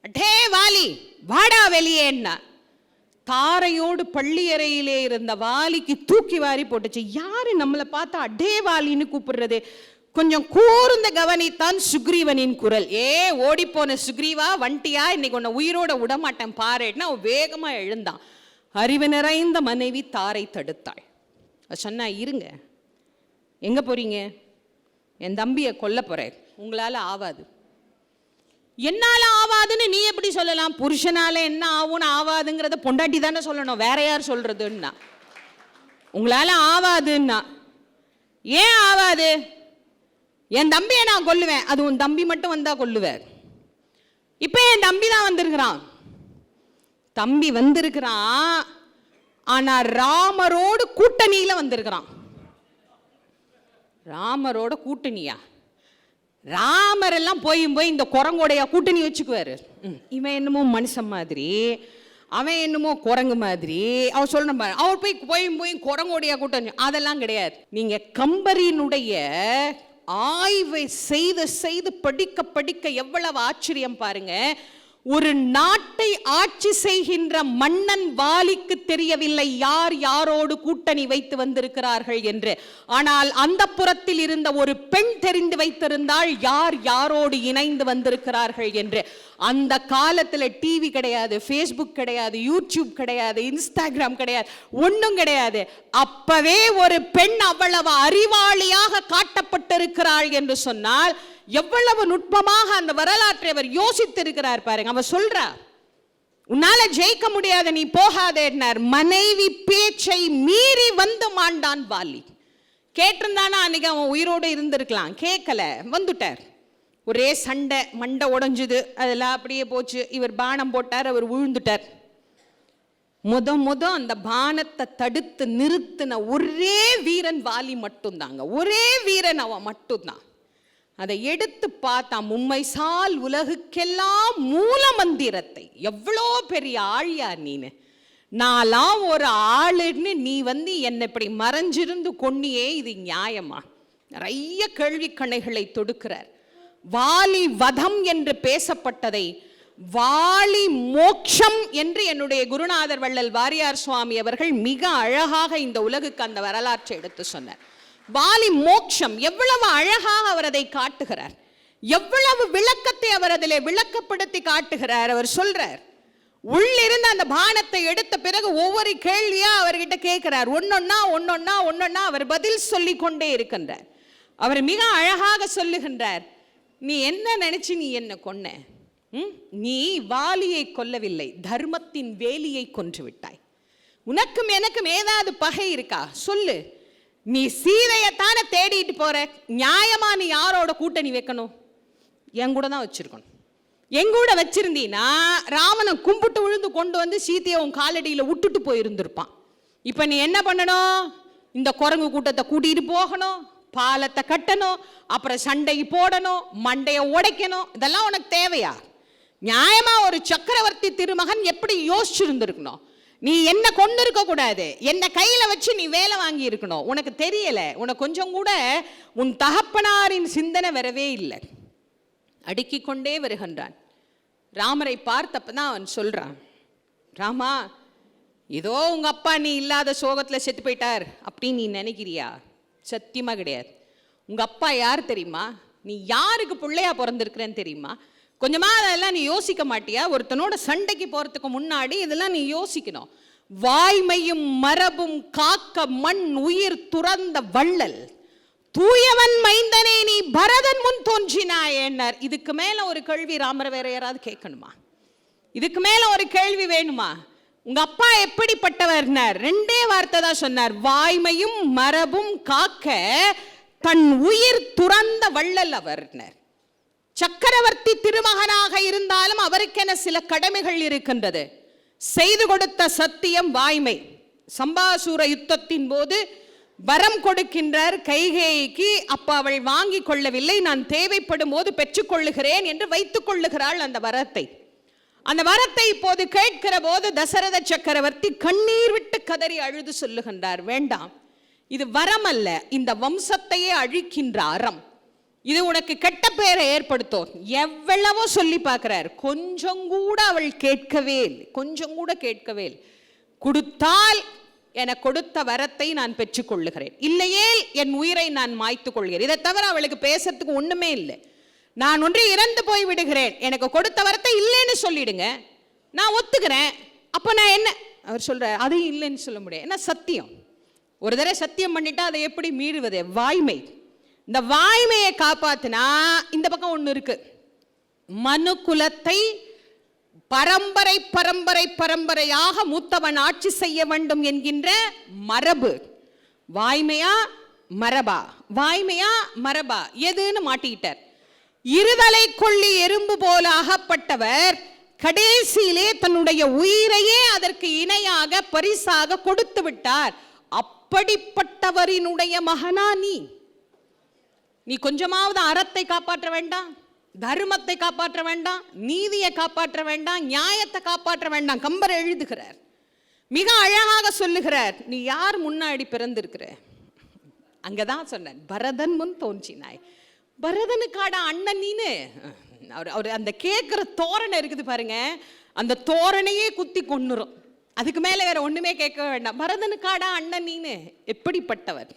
[SPEAKER 1] அடே வாலி வாடா வெளியேன்னா, தாரையோடு பள்ளியறையிலே இருந்த வாலிக்கு தூக்கி வாரி போட்டுச்சு. யாரு நம்மளை பார்த்தா அடே வாலின்னு கூப்பிடுறது? கொஞ்சம் கூர்ந்த கவனித்தான் சுக்ரீவனின் குரல். ஓடிப்போன சுக்ரீவா வண்டியா, இன்னைக்கு உன்னை உயிரோட விடமாட்டேன் பாருன்னா அவன் வேகமா எழுந்தான். அறிவு நிறைந்த மனைவி தாரை தடுத்தாள். சொன்னா, இருங்க, எங்க போறீங்க? என் தம்பியை கொல்ல போறேன், உங்களால ஆவாது. என்னால ஆவாதுன்னு நீ எப்படி சொல்லலாம்? புருஷனால என்ன ஆகும்னு ஆவாதுங்கிறத பொண்டாட்டி தானே சொல்லணும், வேற யார் சொல்றதுன்னா? உங்களால ஆவாதுன்னா ஏன் ஆவாது? என் தம்பியை நான் கொல்லுவேன், அது உன் தம்பி மட்டும் வந்தா கொல்லுவேன். இப்ப என் தம்பி தான் வந்திருக்கிறான், தம்பி வந்திருக்கிறான், ஆனா ராமரோடு கூட்டணியில வந்திருக்கிறான். ராமரோட கூட்டணியா? ராமர் எல்லாம் போய் இந்த குரங்கோடைய கூட்டணி வச்சுக்குவாரு. இவன் என்னமோ மனுஷன் மாதிரி, அவன் என்னமோ குரங்கு மாதிரி. அவன் சொல்லணும், அவர் போய் குரங்கோடைய கூட்டணி, அதெல்லாம் கிடையாது. நீங்க கம்பரினுடைய ஆய்வை செய்து படிக்க எவ்வளவு ஆச்சரியம் பாருங்க. ஒரு நாட்டை ஆட்சி செய்கின்ற மன்னன் வாலிக்கு தெரியவில்லை யார் யாரோடு கூட்டணி வைத்து வந்திருக்கிறார்கள் என்று. ஆனால் அந்த புறத்தில் இருந்த ஒரு பெண் தெரிந்து வைத்திருந்தால் யார் யாரோடு இணைந்து வந்திருக்கிறார்கள் என்று. அந்த காலத்தில் டிவி கிடையாது, ஃபேஸ்புக் கிடையாது, யூடியூப் கிடையாது, இன்ஸ்டாகிராம் கிடையாது, ஒன்றும் கிடையாது. அப்பவே ஒரு பெண் அவ்வளவு அறிவாளியாக காட்டப்பட்டிருக்கிறாள் என்று சொன்னால் எவ்வளவு நுட்பமாக அந்த வரலாற்றை அவர் யோசித்திருக்கிறார் பாருங்க. அவர் சொல்றார், உன்னால ஜெயிக்க முடியாது, நீ போகாதேன்னார். மனைவி பேச்சை மீறி வந்து மாண்டான் வாலி. கேட்டிருந்தானா அன்னைக்கு அவன் உயிரோடு இருந்திருக்கலாம், கேட்கல, வந்துட்டார். ஒரே சண்டை, மண்டை உடைஞ்சுது, அதெல்லாம் அப்படியே போச்சு. இவர் பானம் போட்டார், அவர் விழுந்துட்டார். முத அந்த பானத்தை தடுத்து நிறுத்தின ஒரே வீரன் வாலி மட்டும்தாங்க, ஒரே வீரன் அவன் மட்டும்தான். அதை எடுத்து பார்த்தா, மும்மைசால் உலகுக்கெல்லாம் மூல மந்திரத்தை, எவ்வளோ பெரிய ஆழியா நீனு, நான்லாம் ஒரு ஆளுன்னு நீ வந்து என்னை இப்படி மறைஞ்சிருந்து கொன்னியே, இது நியாயமா? நிறைய கேள்வி கணைகளை தொடுக்கிறார். வாலி வதம் என்று பேசப்பட்டதை வாலி மோட்சம் என்று என்னுடைய குருநாதர் வள்ளல் வாரியார் சுவாமி அவர்கள் மிக அழகாக இந்த உலகுக்கு அந்த வரலாற்றை எடுத்து சொன்னார். வாலி மோட்சம் எவ்வளவு அழகாக அவர் அதை காட்டுகிறார், எவ்வளவு விளக்கத்தை அவர் அதிலே விளக்கப்படுத்தி காட்டுகிறார். அவர் சொல்றார், உள்ளிருந்து அந்த பானத்தை எடுத்த பிறகு ஒவ்வொரு கேள்வியா அவர்கிட்ட கேட்கிறார். ஒன்னொன்னா அவர் பதில் சொல்லி கொண்டே இருக்கின்றார். அவர் மிக அழகாக சொல்லுகின்றார், நீ என்ன நினைச்சு நீ என்ன கொன்ன? நீ வாலியை கொல்லவில்லை, தர்மத்தின் வேலியை கொன்று விட்டாய். உனக்கும் எனக்கும் ஏதாவது பகை இருக்கா சொல்லு. நீ சீதையத்தானே தேடிட்டு போற, நியாயமா நீ யாரோட கூட்டணி வைக்கணும்? என் கூட தான் வச்சிருக்கணும். எங்கூட வச்சிருந்தீன்னா ராவணன் கும்பிட்டு விழுந்து கொண்டு வந்து சீதையை உன் காலடியில் விட்டுட்டு போயிருந்திருப்பான். இப்போ நீ என்ன பண்ணணும்? இந்த குரங்கு கூட்டத்தை கூட்டிட்டு போகணும், பாலத்தை கட்டணும், அப்புறம் சண்டைக்கு போடணும், மண்டையை உடைக்கணும். இதெல்லாம் உனக்கு தேவையா? நியாயமா ஒரு சக்கரவர்த்தி திருமகன் எப்படி யோசிச்சிருந்திருக்கணும்? நீ என்ன கொண்டு இருக்க கூடாது, என்ன கையில வச்சு நீ வேலை வாங்கி இருக்கணும். உனக்கு தெரியல, உனக்கு கொஞ்சம் கூட உன் தகப்பனாரின் சிந்தனை வரவே இல்லை. அடுக்கிக் கொண்டே வருகின்றான். ராமரை பார்த்தப்பதான் அவன் சொல்றான், ராமா, ஏதோ உங்க அப்பா நீ இல்லாத சோகத்துல செத்து போயிட்டார் அப்படின்னு நீ நினைக்கிறியா? சத்தியமா கிடையாது. உங்க அப்பா யார் தெரியுமா? நீ யாருக்கு பிள்ளையா பிறந்திருக்கிறேன்னு தெரியுமா? கொஞ்சமா அதெல்லாம் நீ யோசிக்க மாட்டியா? ஒருத்தனோட சண்டைக்கு போறதுக்கு முன்னாடி இதெல்லாம் நீ யோசிக்கணும். வாய்மையும் மரபும் காக்க மண் உயிர் துறந்த வள்ளல் தூயவன் மைந்தனே நீ பரதன் முன் தோன்றினாயேன்னார். இதுக்கு மேல ஒரு கேள்வி ராமர் வேற யாராவது கேட்கணுமா? இதுக்கு மேல ஒரு கேள்வி வேணுமா? உங்க அப்பா எப்படிப்பட்டவர்னார்? ரெண்டே வார்த்தை தான் சொன்னார், வாய்மையும் மரபும் காக்க தன் உயிர் துறந்த வள்ளல் அவர்னார். சக்கரவர்த்தி திருமகனாக இருந்தாலும் அவருக்கென சில கடமைகள் இருக்கின்றது. செய்து கொடுத்த சத்தியம் வாய்மை. சம்பாசூர யுத்தத்தின் போது வரம் கொடுக்கின்றார் கைகேயிக்கு. அப்ப அவள் வாங்கி கொள்ளவில்லை, நான் தேவைப்படும் போது பெற்றுக்கொள்ளுகிறேன் என்று வைத்துக் கொள்ளுகிறாள் அந்த வரத்தை. அந்த வரத்தை இப்போது கேட்கிற போது தசரத சக்கரவர்த்தி கண்ணீர் விட்டு கதறி அழுது சொல்லுகின்றார், வேண்டாம், இது வரம் அல்ல, இந்த வம்சத்தையே அழிக்கின்ற அறம். இது உனக்கு கெட்ட பெயரை ஏற்படுத்தும். எவ்வளவோ சொல்லி பார்க்கிறார், கொஞ்சம் கூட அவள் கேட்கவே இல்லை, கொஞ்சம் கூட கேட்கவே இல்லை. கொடுத்தால் என கொடுத்த வரத்தை நான் பெற்றுக்கொள்ளுகிறேன், இல்லையே என் உயிரை நான் மாய்த்து கொள்கிறேன். இதை தவிர அவளுக்கு பேசுறதுக்கு ஒண்ணுமே இல்லை. நான் ஒன்று இறந்து போய் விடுகிறேன், எனக்கு கொடுத்த வரத்தை இல்லைன்னு சொல்லிடுங்க, நான் ஒத்துக்கிறேன். அப்ப நான் என்ன? அவர் சொல்ற, அதையும் இல்லைன்னு சொல்ல முடியாது. என்ன சத்தியம்? ஒரு தடவை சத்தியம் பண்ணிட்டா அதை எப்படி மீறுவது? வாய்மை. இந்த வாய்மையை காப்பாத்தினா இந்த பக்கம் ஒண்ணு இருக்கு, மனு குலத்தை பரம்பரை பரம்பரை பரம்பரையாக மூத்தவன் ஆட்சி செய்ய வேண்டும் என்கின்ற மரபு. வாய்மையா மரபா? வாய்மையா மரபா? எதுன்னு மாட்டிக்கிட்டார். இருதலை கொள்ளி எறும்பு போல அகப்பட்டவர் கடைசியிலே தன்னுடைய உயிரையே அதற்கு இணையாக பரிசாக கொடுத்து விட்டார். அப்படிப்பட்டவரினுடைய மகனா நீ? நீ கொஞ்சமாவது அறத்தை காப்பாற்ற வேண்டாம், தர்மத்தை காப்பாற்ற வேண்டாம், நீதியை காப்பாற்ற வேண்டாம், நியாயத்தை காப்பாற்ற வேண்டாம்? கம்பர் எழுதுகிறார், மிக அழகாக சொல்லுகிறார், நீ யார் முன்னாடி பிறந்திருக்கிற? அங்கதான் சொன்ன, பரதன் முன் தோன்றினாய். பரதனுக்காட அண்ணன் நீனு. அவர் அந்த கேட்கிற தோரணை இருக்குது பாருங்க, அந்த தோரணையே குத்தி கொன்னுரும். அதுக்கு மேல வேற ஒண்ணுமே கேட்க வேண்டாம். பரதனுக்காடா அண்ணன் நீனு? எப்படிப்பட்டவர்?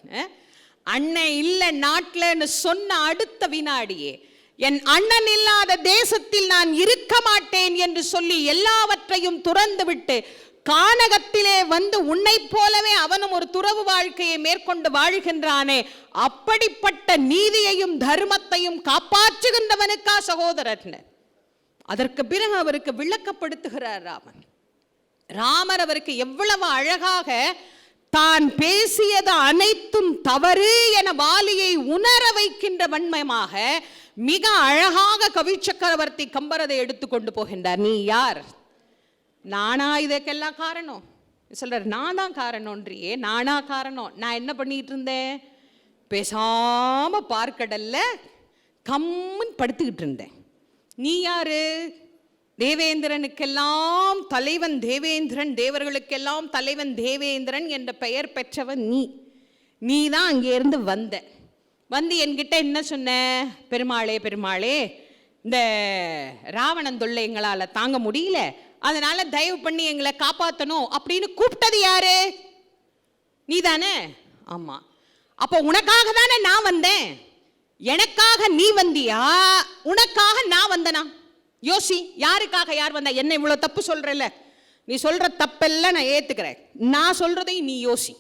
[SPEAKER 1] அண்ணன் இல்ல நாட்டில்னு சொன்ன அடுத்த வினாடியே என் அண்ணன் இல்லாத தேசத்தில் நான் இருக்க மாட்டேன் என்று சொல்லி எல்லாவற்றையும் துறந்து விட்டு கானகத்திலே வந்து உன்னை போலவே அவனும் ஒரு துறவு வாழ்க்கையை மேற்கொண்டு வாழ்கின்றானே, அப்படிப்பட்ட நீதியையும் தர்மத்தையும் காப்பாற்றுகின்றவனுக்கா சகோதரன்? அதற்கு பிறகு அவருக்கு விளக்கப்படுத்துகிறார் ராமன். ராமர் அவருக்கு எவ்வளவு அழகாக தான் பேசியது அனைத்தும் தவறு என வாலியை உணர வைக்கின்ற வன்மயமாக மிக அழகாக கவி சக்கரவர்த்தி கம்பரதை எடுத்துக்கொண்டு போகின்றார். நீ யார்? நானா இதுக்கெல்லாம் காரணம்? சொல்றார், நான் தான் காரணம்ன்றியே. நானா காரணம்? நான் என்ன பண்ணிட்டு இருந்தேன்? பேசாம பார்க்கடல்ல கம்முன்னு படுத்துக்கிட்டு இருந்தேன். நீ யாரு? தேவேந்திரனுக்கெல்லாம் தலைவன் தேவேந்திரன், தேவர்களுக்கெல்லாம் தலைவன் தேவேந்திரன் என்ற பெயர் பெற்றவன் நீ. நீ தான் அங்கே இருந்து வந்து என்கிட்ட என்ன சொன்ன? பெருமாளே பெருமாளே, இந்த ராவணன் தொல்லை எங்களால் தாங்க முடியல, அதனால தயவு பண்ணி எங்களை காப்பாற்றணும் அப்படின்னு கூப்பிட்டது யாரு? நீ தானே? ஆமா. அப்போ உனக்காக தானே நான் வந்தேன். எனக்காக நீ வந்தியா, உனக்காக நான் வந்தனா? யோசி, யாருக்காக யார் வந்தா? என்ன இவ்வளவு தப்பு சொல்றல, நீ சொல்ற தப்பெல்லாம் நான் ஏத்துக்கிறேன். நான் சொல்றதையும் நீ யோசி.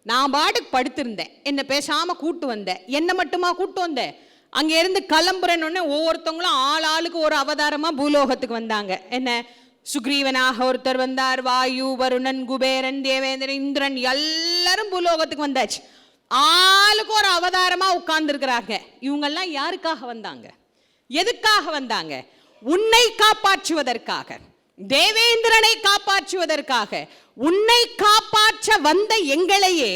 [SPEAKER 1] நான் பாட்டுக்கு படுத்திருந்தேன், என்ன பேசாம கூட்டு வந்தேன். என்ன மட்டுமா கூட்டு வந்தேன்? அங்க இருந்து கிளம்புறேன்னு ஒவ்வொருத்தவங்களும் ஆள் ஆளுக்கு ஒரு அவதாரமா பூலோகத்துக்கு வந்தாங்க. என்ன, சுக்ரீவனாக ஒருத்தர் வந்தார், வாயு, வருணன், குபேரன், தேவேந்திரன், இந்திரன் எல்லாரும் பூலோகத்துக்கு வந்தாச்சு. ஆளுக்கு ஒரு அவதாரமா உட்கார்ந்து இருக்கிறாங்க. இவங்கெல்லாம் யாருக்காக வந்தாங்க? எதுக்காக வந்தாங்க? உன்னை காப்பாற்றுவதற்காக, தேவேந்திரனை காப்பாற்றுவதற்காக. உன்னை காப்பாற்ற வந்த எங்களையே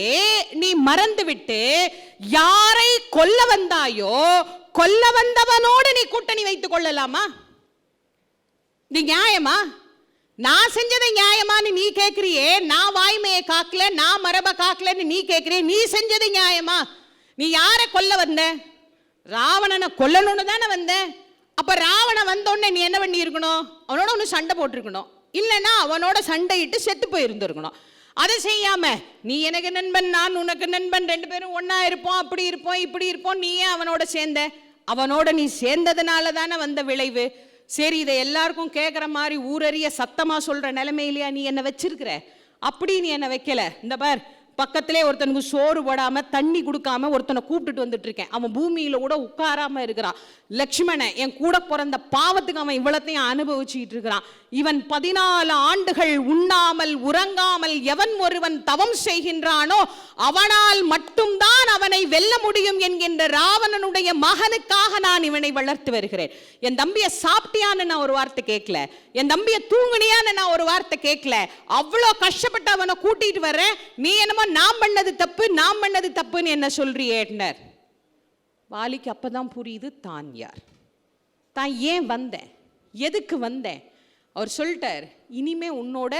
[SPEAKER 1] நீ மறந்துவிட்டு யாரை கொல்ல வந்தாயோ கொல்ல வந்தவனோடு நீ கூட்டணி வைத்துக் கொள்ளலாமா? இது நியாயமா? நான் செஞ்சதை நியாயமான்னு நீ கேட்கிறியே, நான் வாய்மையை காக்கல, நான் மரபை காக்கலன்னு நீ கேட்கிறிய, நீ செஞ்சது நியாயமா? நீ யாரை கொல்ல வந்த? ராவணனை கொல்லணும்னு தானே வந்த. அப்ப ராவணன் வந்தோடனே நீ என்ன பண்ணி இருக்கணும்? அவனோட ஒன்று சண்டை போட்டிருக்கணும், இல்லைன்னா அவனோட சண்டையிட்டு செத்து போயிருந்துருக்கணும். அதை செய்யாம நீ எனக்கு நண்பன், நான் உனக்கு நண்பன், 2 பேரும் ஒன்னா இருப்போம், அப்படி இருப்போம், இப்படி இருப்போம், நீ ஏன் அவனோட சேர்ந்த? அவனோட நீ சேர்ந்ததுனால தானே வந்த விளைவு. சரி, இதை எல்லாருக்கும் கேட்குற மாதிரி ஊரறிய சத்தமா சொல்ற நிலைமையிலையா நீ என்ன வச்சிருக்கிற? அப்படி நீ என்ன வைக்கல. இந்த பார், பக்கத்திலே ஒருத்தனுக்கு சோறு போடாம தண்ணி கொடுக்காம ஒருத்தனை கூப்பிட்டுட்டு வந்துட்டு இருக்கேன். அவன் பூமியில கூட உட்காராம இருக்கிறான். லட்சுமணன் என் கூட பிறந்த பாவத்துக்கு அவன் இவ்வளத்தையும் அனுபவிச்சுட்டு இருக்கிறான். இவன் 14 ஆண்டுகள் உண்ணாமல் உறங்காமல் எவன் ஒருவன் தவம் செய்கின்றானோ அவனால் மட்டும்தான் அவனை வெல்ல முடியும் என்கின்ற ராவணனுடைய மகனுக்காக நான் இவனை வளர்த்து வருகிறேன். என் தம்பிய சாப்பிட்டியான்னு நான் ஒரு வார்த்தை கேட்கல, என் தம்பிய தூங்குனியான்னு நான் ஒரு வார்த்தை கேட்கல. அவ்வளோ கஷ்டப்பட்டு அவனை கூட்டிட்டு வர்றேன். நீ என்னமோ நான் பண்ணது தப்பு, நான் பண்ணது தப்புன்னு என்ன சொல்றியேன்னர். வாலிக்கு அப்பதான் புரியுது தான் யார், தான் ஏன் வந்தேன், எதுக்கு வந்தேன். அவர் சொல்லிட்டார், இனிமே உன்னோட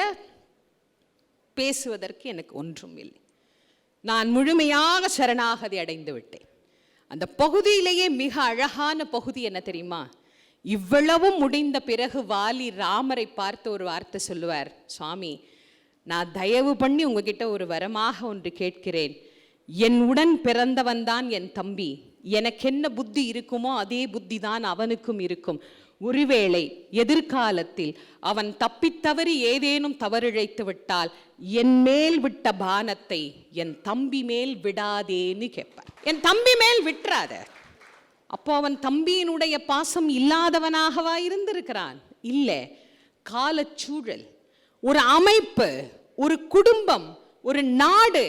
[SPEAKER 1] பேசுவதற்கு எனக்கு ஒன்றும் இல்லை, நான் முழுமையாக சரணாகதி அடைந்து விட்டேன். அந்த பகுதியிலேயே மிக அழகான பகுதி என்ன தெரியுமா? இவ்வளவும் முடிந்த பிறகு வாலி ராமரை பார்த்து ஒரு வார்த்தை சொல்லுவார், சுவாமி, நான் தயவு பண்ணி உங்ககிட்ட ஒரு வரமாக ஒன்று கேட்கிறேன். என் உடன் பிறந்தவன் தான் என் தம்பி. எனக்கு என்ன புத்தி இருக்குமோ அதே புத்தி தான் அவனுக்கும் இருக்கும். ஒருவேளை எதிர்காலத்தில் அவன் தப்பித்தவறி ஏதேனும் தவறிழைத்து விட்டால் என் மேல் விட்ட பானத்தை என் தம்பி மேல் விடாதேன்னு கேட்பார். என் தம்பி மேல் விட்டுறாத. அப்போ அவன் தம்பியினுடைய பாசம் இல்லாதவனாகவா இருந்திருக்கிறான்? இல்லை. காலச்சூழல், ஒரு அமைப்பு, ஒரு குடும்பம், ஒரு நாடு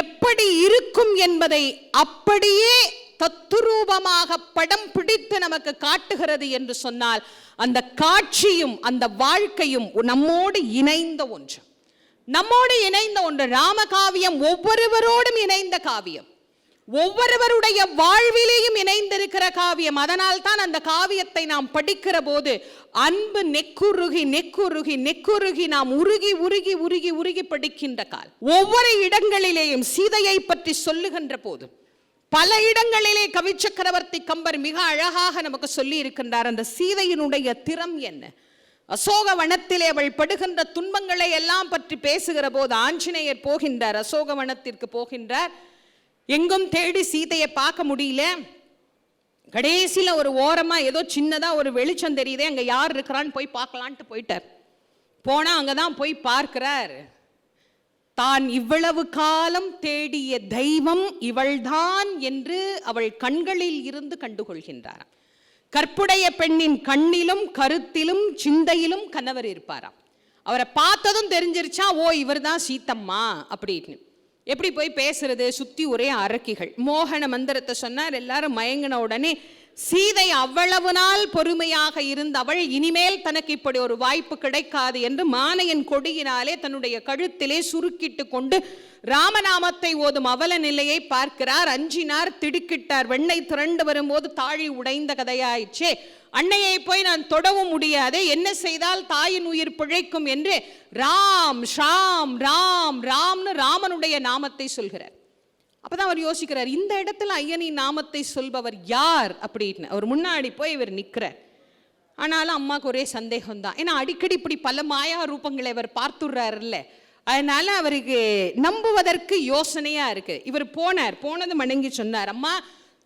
[SPEAKER 1] எப்படி இருக்கும் என்பதை அப்படியே தத்துரூபமாக படம் பிடித்து நமக்கு காட்டுகிறது என்று சொன்னால் அந்த காட்சியும் அந்த வாழ்க்கையும் நம்மோடு இணைந்த ஒன்று, நம்மோடு இணைந்த ஒன்று. ராமகாவியம் ஒவ்வொருவரோடும் இணைந்த காவியம், ஒவ்வொருவருடைய வாழ்விலேயும் இணைந்திருக்கிற காவியம். அதனால் தான் அந்த காவியத்தை நாம் படிக்கிற போது அன்பு நெக்குருகி நெக்குருகி நெக்குருகி நாம் உருகி உருகி உருகி உருகி படிக்கின்ற கால். ஒவ்வொரு இடங்களிலேயும் சீதையை பற்றி சொல்லுகின்ற போது பல இடங்களிலே கவி சக்கரவர்த்தி கம்பர் மிக அழகாக நமக்கு சொல்லி இருக்கின்றார். அந்த சீதையினுடைய திறம் என்ன? அசோக வனத்திலே அவள் படுகின்ற துன்பங்களை எல்லாம் பற்றி பேசுகிற போது ஆஞ்சநேயர் போகின்றார், அசோக வனத்திற்கு போகின்றார். எங்கும் தேடி சீதையை பார்க்க முடியல. கடைசியில் ஒரு ஓரமா ஏதோ சின்னதா ஒரு வெளிச்சம் தெரியுதே, அங்க யார் இருக்கிறான்னு போய் பார்க்கலான்ட்டு போயிட்டார். போனா அங்கதான் போய் பார்க்கிறார், தான் இவ்வளவு காலம் தேடிய தெய்வம் இவள்தான் என்று அவள் கண்களில் இருந்து கண்டுகொள்கின்றாராம். கற்புடைய பெண்ணின் கண்ணிலும் கருத்திலும் சிந்தையிலும் கணவர் இருப்பாராம். அவரை பார்த்ததும் தெரிஞ்சிருச்சா, ஓ இவர் தான் சீத்தம்மா அப்படின்னு. எப்படி போய் பேசுறது? சுத்தி ஒரே அரக்கிகள். மோகன மந்திரத்தை சொன்னார், எல்லாரும் மயங்கின உடனே சீதை அவ்வளவு நாள் பொறுமையாக இருந்த அவள் இனிமேல் தனக்கு இப்படி ஒரு வாய்ப்பு கிடைக்காது என்று மானையன் கொடியினாலே தன்னுடைய கழுத்திலே சுருக்கிட்டு கொண்டு ராமநாமத்தை ஓதும் அவல நிலையை பார்க்கிறார். அஞ்சினார், திடுக்கிட்டார். வெண்ணெய் திரண்டு வரும்போது தாழி உடைந்த கதையாயிற்றே, அன்னையை போய் நான் தொடவும் முடியாது, என்ன செய்தால் தாயின் உயிர் பிழைக்கும் என்று ராம் ஷாம் ராம் ராம்னு ராமனுடைய நாமத்தை சொல்கிறார். அப்பதான் அவர் யோசிக்கிறார், இந்த இடத்துல ஐயனின் நாமத்தை சொல்பவர் யார் அப்படின்னு. அவர் முன்னாடி போய் இவர் நிற்கிறார். ஆனாலும் அம்மாவுக்கு ஒரே சந்தேகம் தான், ஏன்னா அடிக்கடி இப்படி பல மாயா ரூபங்களை அவர் பார்த்துடுறாருல்ல, அதனால அவருக்கு நம்புவதற்கு யோசனையா இருக்கு. இவர் போனது மணங்கி சொன்னார், அம்மா,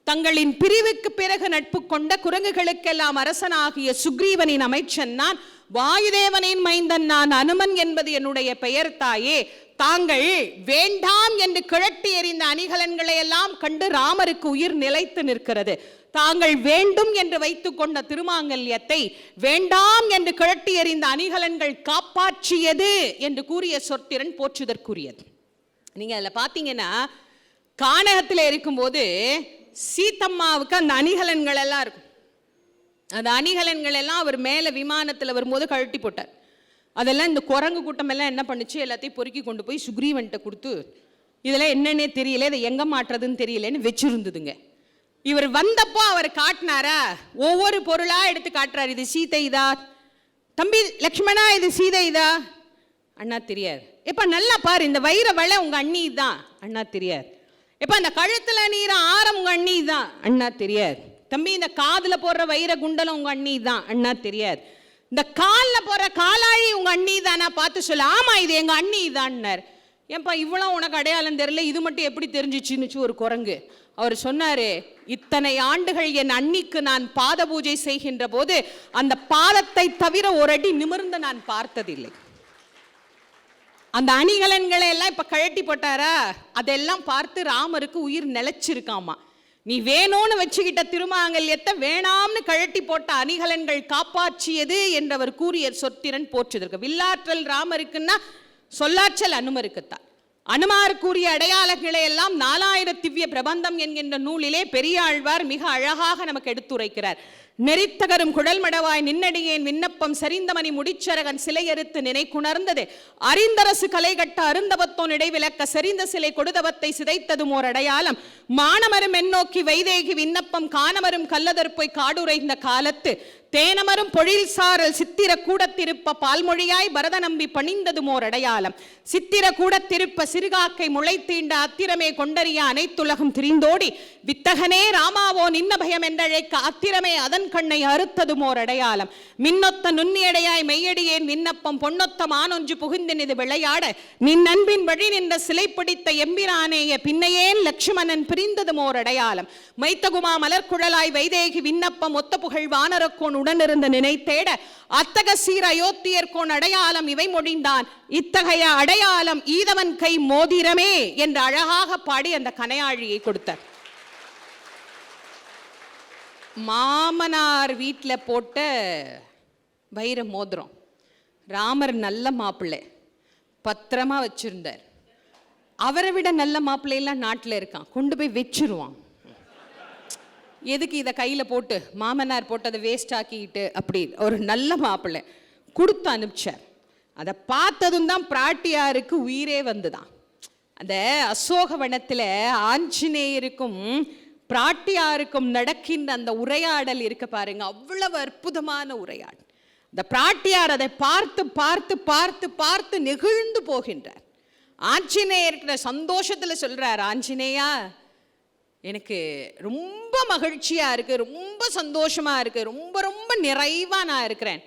[SPEAKER 1] தங்களின் பிரிவுக்கு பிறகு நட்பு கொண்ட குரங்குகளுக்கெல்லாம் அரசனாகிய சுக்ரீவனின் அமைச்சன் நான், வாயுதேவனின் மைந்தன் நான், அனுமன் என்பது என்னுடைய பெயர் தாயே. தாங்கள் வேண்டாம் என்று கிழட்டி எறிந்த அணிகலன்களை எல்லாம் கண்டு ராமருக்கு உயிர் நிலைத்து நிற்கிறது. தாங்கள் வேண்டும் என்று வைத்துக் கொண்ட திருமாங்கல்யத்தை வேண்டாம் என்று கிழட்டி எறிந்த அணிகலன்கள் காப்பாற்றியது என்று கூறிய சொற்திறன் போற்றுதற்குரியது. நீங்க அதில் பார்த்தீங்கன்னா கானகத்தில் இருக்கும்போது சீத்தம்மாவுக்கு அந்த அணிகலன்கள் எல்லாம் இருக்கும். அந்த அணிகலன்கள் எல்லாம் அவர் மேலே விமானத்தில் வரும்போது கழட்டி போட்டார். அதெல்லாம் இந்த குரங்கு கூட்டம் எல்லாம் என்ன பண்ணுச்சு, எல்லாத்தையும் பொறுக்கி கொண்டு போய் சுக்ரீவன்ட்ட கொடுத்து, இதெல்லாம் என்னன்னே தெரியல, இதை எங்கே மாட்டுறதுன்னு தெரியலன்னு வச்சிருந்ததுங்க. இவர் வந்தப்போ அவர் காட்டினாரா, ஒவ்வொரு பொருளாக எடுத்து காட்டுறாரு. இது சீதை இதா, தம்பி லக்ஷ்மணா இது சீதை இதா, அண்ணா தெரியாது. எப்போ நல்லா பாரு, இந்த வைர வளை உங்கள் அண்ணி தான், அண்ணா தெரியாது. எப்போ அந்த கழுத்தில் நீர ஆரம் உங்கள் அண்ணி தான், அண்ணா தெரியாது. தம்பி இந்த காதில் போடுற வைர குண்டலம் உங்கள் அண்ணி தான், அண்ணா தெரியாது. இந்த காலில் போடுற காலாழி உங்கள் அண்ணி தானா, பார்த்து சொல்ல. ஆமாம் இது எங்கள் அண்ணி தான்னார். ஏன்பா இவ்வளோ உனக்கு அடையாளம் தெரியல, இது மட்டும் எப்படி தெரிஞ்சிச்சுன்னுச்சு ஒரு குரங்கு. அவர் சொன்னார், இத்தனை ஆண்டுகள் என் அண்ணிக்கு நான் பாத பூஜை செய்கின்ற போது அந்த பாதத்தை தவிர ஒரு அடி நிமிர்ந்து நான் பார்த்ததில்லை. அந்த அணிகலன்களை எல்லாம் இப்ப கழட்டி போட்டாரா, அதெல்லாம் பார்த்து ராமருக்கு உயிர் நிலைச்சிருக்காமா. நீ வேணும்னு வச்சுக்கிட்ட திருமாங்கல்யத்தை வேணாம்னு கழட்டி போட்ட அணிகலன்கள் காப்பாற்றியது என்றவர் கூறிய சொத்திரன் போற்றுதற்கு. வில்லாற்றல் ராமருக்குன்னா சொல்லாற்றல் அனுமருக்குத்தான். அனுமார் கூறிய அடையாளங்களை எல்லாம் 4000 திவ்ய பிரபந்தம் என்கின்ற நூலிலே பெரியாழ்வார் மிக அழகாக நமக்கு எடுத்துரைக்கிறார். நெறித்தகரும் குழல் மடவாய் நின்னடியேன் விண்ணப்பம் செறிந்தமணி முடிச்சரகன் சிலையறுத்து நினைக்குணர்ந்தது அறிந்தரசு கலைகட்ட அருந்தவத்தோன் இடைவிலக்க செறிந்த சிலை கொடுதவத்தை சிதைத்ததும் ஓர் அடையாளம் மானமரும் எண்ணோக்கி வைதேகி விண்ணப்பம் காணமரும் கல்லதற்போய் காடுரைந்த காலத்து தேனமரும் பொழில் சாரல் சித்திர கூடத்திருப்ப பால்மொழியாய் பரத நம்பி பணிந்ததும் ஓர் அடையாளம் சித்திர கூடத்திருப்ப சிறுகாக்கை முளைத்தீண்ட அத்திரமே கொண்டறிய அனைத்துலகம் திரிந்தோடி வித்தகனே ராமாவோ நின்ன பயம் என்றழைக்க அத்திரமே அதன் கண்ணை அறுத்ததும் ஓர் அடையாளம் மின்னொத்த நுண்ணியடையாய் மெய்யடியேன் விண்ணப்பம் பொன்னொத்த மானொன்று புகுந்தினது விளையாட நின் அன்பின் வழி நின்ற சிலை பிடித்த எம்பிரானேய பின்னையேன் லட்சுமணன் பிரிந்ததும் ஓர் அடையாளம் மைத்தகுமா மலர்குழலாய் வைதேகி விண்ணப்பம் ஒத்த புகழ் வானரக்கோன் உடனிருந்த நினைத்தேட அத்தக சீர் அயோத்தியர்கோன் அடையாளம் இவை மொழிந்தான் இத்தகைய அடையாளம் ஈதவன் கை மோதிரமே என்று அழகாக பாடி அந்த கனையாழியை கொடுத்தார். மாமனார் வீட்டில் போட்ட வைர மோதிரம் ராமர் நல்ல மாப்பிள்ளை பத்திரமா வச்சிருந்தார். அவரை விட நல்ல மாப்பிள்ளையெல்லாம் நாட்டில் இருக்கான், கொண்டு போய் வச்சிருவான். எதுக்கு இதை கையில் போட்டு மாமனார் போட்டதை வேஸ்ட் ஆக்கிக்கிட்டு அப்படி ஒரு நல்ல மாப்பிள்ளை கொடுத்து அனுப்பிச்சார். அதை பார்த்ததும் தான் பிராட்டியாருக்கு உயிரே வந்துதான். அந்த அசோகவனத்தில் ஆஞ்சநேயருக்கும் பிராட்டியாருக்கும் நடக்கின்ற அந்த உரையாடல் இருக்க பாருங்க, அவ்வளவு அற்புதமான உரையாடல். இந்த பிராட்டியார் அதை பார்த்து பார்த்து பார்த்து பார்த்து நெகிழ்ந்து போகின்றார். ஆஞ்சநேயர் சந்தோஷத்தில் சொல்றார், ஆஞ்சநேயா எனக்கு ரொம்ப மகிழ்ச்சியா இருக்கு, ரொம்ப சந்தோஷமா இருக்கு, ரொம்ப ரொம்ப நிறைவா நான் இருக்கிறேன்.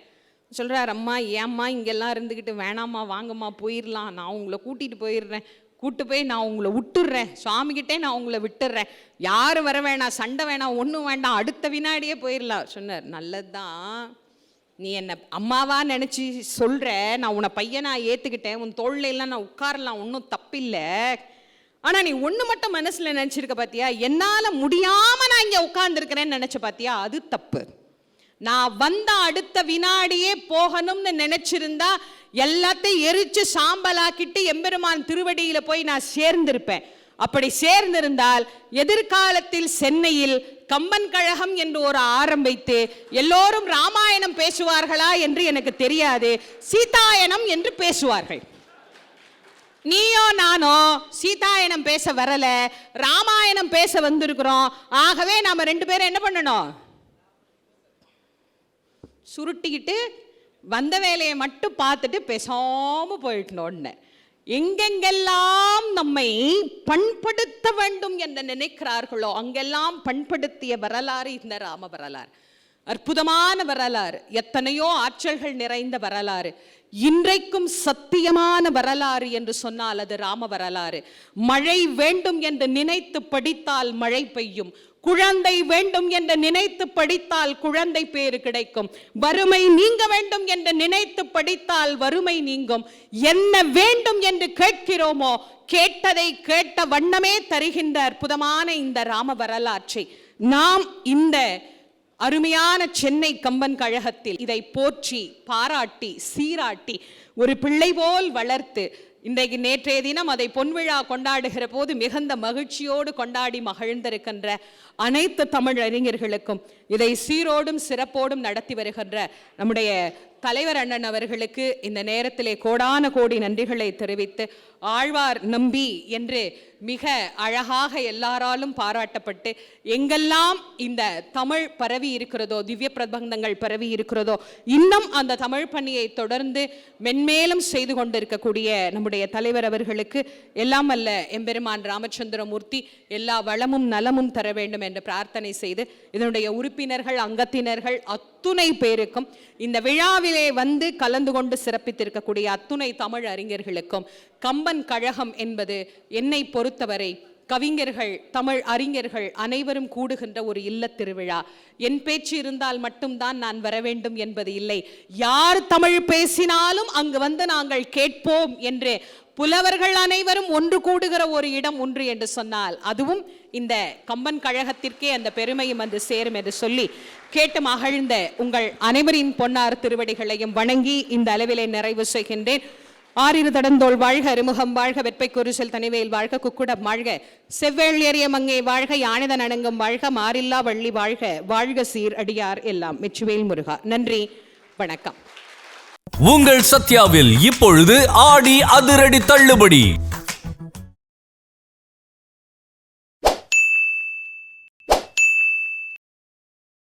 [SPEAKER 1] சொல்றார், அம்மா ஏம்மா இங்கெல்லாம் இருந்துக்கிட்டு, வேணாம்மா வாங்கம்மா போயிடலாம், நான் உங்களை கூட்டிட்டு போயிடுறேன், கூட்டு போய் நான் உங்களை விட்டுடுறேன், சுவாமிகிட்டே நான் உங்களை விட்டுடுறேன், யாரும் வர வேணாம், சண்டை வேணாம், ஒன்றும் வேண்டாம், அடுத்த வினாடியே போயிடலாம். சொன்னார், நல்லதுதான், நீ என்னை அம்மாவா நினச்சி சொல்கிற, நான் உன்னை பையனா ஏற்றுக்கிட்டேன், உன் தோளில் எல்லாம் நான் உட்காரலாம், ஒன்றும் தப்பில்லை. ஆனால் நீ ஒன்று மட்டும் மனசில் நினச்சிருக்க பார்த்தியா, என்னால் முடியாமல் நான் இங்கே உட்கார்ந்துருக்கிறேன்னு நினச்ச பார்த்தியா, அது தப்பு. நான் வந்த அடுத்த வினாடியே போகணும்னு நினச்சிருந்தா எல்லாத்தையும் எரிச்சு சாம்பலாக்கிட்டு எம்பெருமான் திருவடியில் போய் நான் சேர்ந்திருப்பேன். அப்படி சேர்ந்திருந்தால் எதிர்காலத்தில் சென்னையில் கம்பன் கழகம் என்று ஒரு ஆரம்பித்து எல்லோரும் ராமாயணம் பேசுவார்களா என்று எனக்கு தெரியாது, சீதாயனம் என்று பேசுவார்கள். நீயோ நானோ சீதாயனம் பேச வரல, ராமாயணம் பேச வந்திருக்கிறோம். ஆகவே நாம 2 பேரும் என்ன பண்ணணும், சுருட்டிக்கிட்டு வந்த வேலையை மட்டும் பார்த்துட்டு பேசாம போயிட்டோன்னு. எங்கெங்கெல்லாம் நம்மை பண்படுத்த வேண்டும் என்று நினைக்கிறார்களோ அங்கெல்லாம் பண்படுத்திய வரலாறு இந்த ராம வரலாறு. அற்புதமான வரலாறு, எத்தனையோ ஆற்றல்கள் நிறைந்த வரலாறு, இன்றைக்கும் சத்தியமான வரலாறு என்று சொன்னால் அது ராம வரலாறு. மழை வேண்டும் என்று நினைத்து படித்தால் மழை பெய்யும், குழந்தை வேண்டும் என்று நினைத்து படித்தால் குழந்தை பேறு கிடைக்கும், வறுமை நீங்க வேண்டும் என்று நினைத்து படித்தால் வறுமை நீங்கும். என்ன வேண்டும் என்று கேட்கிறோமோ கேட்டதை கேட்ட வண்ணமே தருகின்ற அற்புதமான இந்த ராம வரலாற்றை நாம் இந்த அருமையான சென்னை கம்பன் கழகத்தில் இதை போற்றி பாராட்டி சீராட்டி ஒரு பிள்ளை போல் வளர்த்து இன்றைக்கு நேற்றைய தினம் அதை பொன்விழா கொண்டாடுகிற போது மிகுந்த மகிழ்ச்சியோடு கொண்டாடி மகிழ்ந்திருக்கின்ற அனைத்து தமிழ் அறிஞர்களுக்கும் இதை சீரோடும் சிறப்போடும் நடத்தி வருகின்ற நம்முடைய தலைவர் அண்ணன் அவர்களுக்கு இந்த நேரத்திலே கோடான கோடி நன்றிகளை தெரிவித்து, ஆழ்வார் நம்பி என்று மிக அழகாக எல்லாராலும் பாராட்டப்பட்டு எங்கெல்லாம் இந்த தமிழ் பரவி இருக்கிறதோ, திவ்ய பிரபந்தங்கள் பரவி இருக்கிறதோ, இன்னும் அந்த தமிழ் பணியை தொடர்ந்து மென்மேலும் செய்து கொண்டிருக்கக்கூடிய நம்முடைய தலைவர் அவர்களுக்கு எல்லாம் அல்ல எம்பெருமான் ராமச்சந்திரமூர்த்தி எல்லா வளமும் நலமும் தர வேண்டும் என்று பிரார்த்தனை செய்து, இதனுடைய உறுப்பினர்கள், அங்கத்தினர்கள் அத்துணை பேருக்கும், இந்த விழாவிலே வந்து கலந்து கொண்டு சிறப்பித்திருக்கக்கூடிய அத்துணை தமிழ் அறிஞர்களுக்கும், கம்பன் கழகம் என்பது என்னை பொறுத்தவரை கவிஞர்கள், தமிழ் அறிஞர்கள் அனைவரும் கூடுகின்ற ஒரு இல்லத் திருவிழா. என் பேச்சு இருந்தால் மட்டும்தான் நான் வர வேண்டும் என்பது இல்லை. யார் தமிழ் பேசினாலும் அங்கு வந்து நாங்கள் கேட்போம் என்று புலவர்கள் அனைவரும் ஒன்று கூடுகிற ஒரு இடம் ஒன்று என்று சொன்னால் அதுவும் இந்த கம்பன் கழகத்திற்கே அந்த பெருமையும் வந்து சேரும் என்று சொல்லி கேட்டு மகிழ்ந்த உங்கள் அனைவரின் பொன்னார் திருவடிகளையும் வணங்கி இந்த அளவிலே நிறைவு செய்கின்றேன். ஆறிரு தடந்தோள் வாழ்க, அருமுகம் வாழ்க, வெற்பை குருசல் தனிவேல் வாழ்க, குக்குடம் வாழ்க, செவ்வேள் எறிய மங்கை வாழ்க, யானைதன் அணங்கும் வாழ்க, மாறில்லா வள்ளி வாழ்க, வாழ்க சீர் அடியார் எல்லாம். வெற்றிவேல் முருகா. நன்றி, வணக்கம்.
[SPEAKER 2] உங்கள் சத்யாவில் இப்பொழுது ஆடி அதிரடி தள்ளுபடி.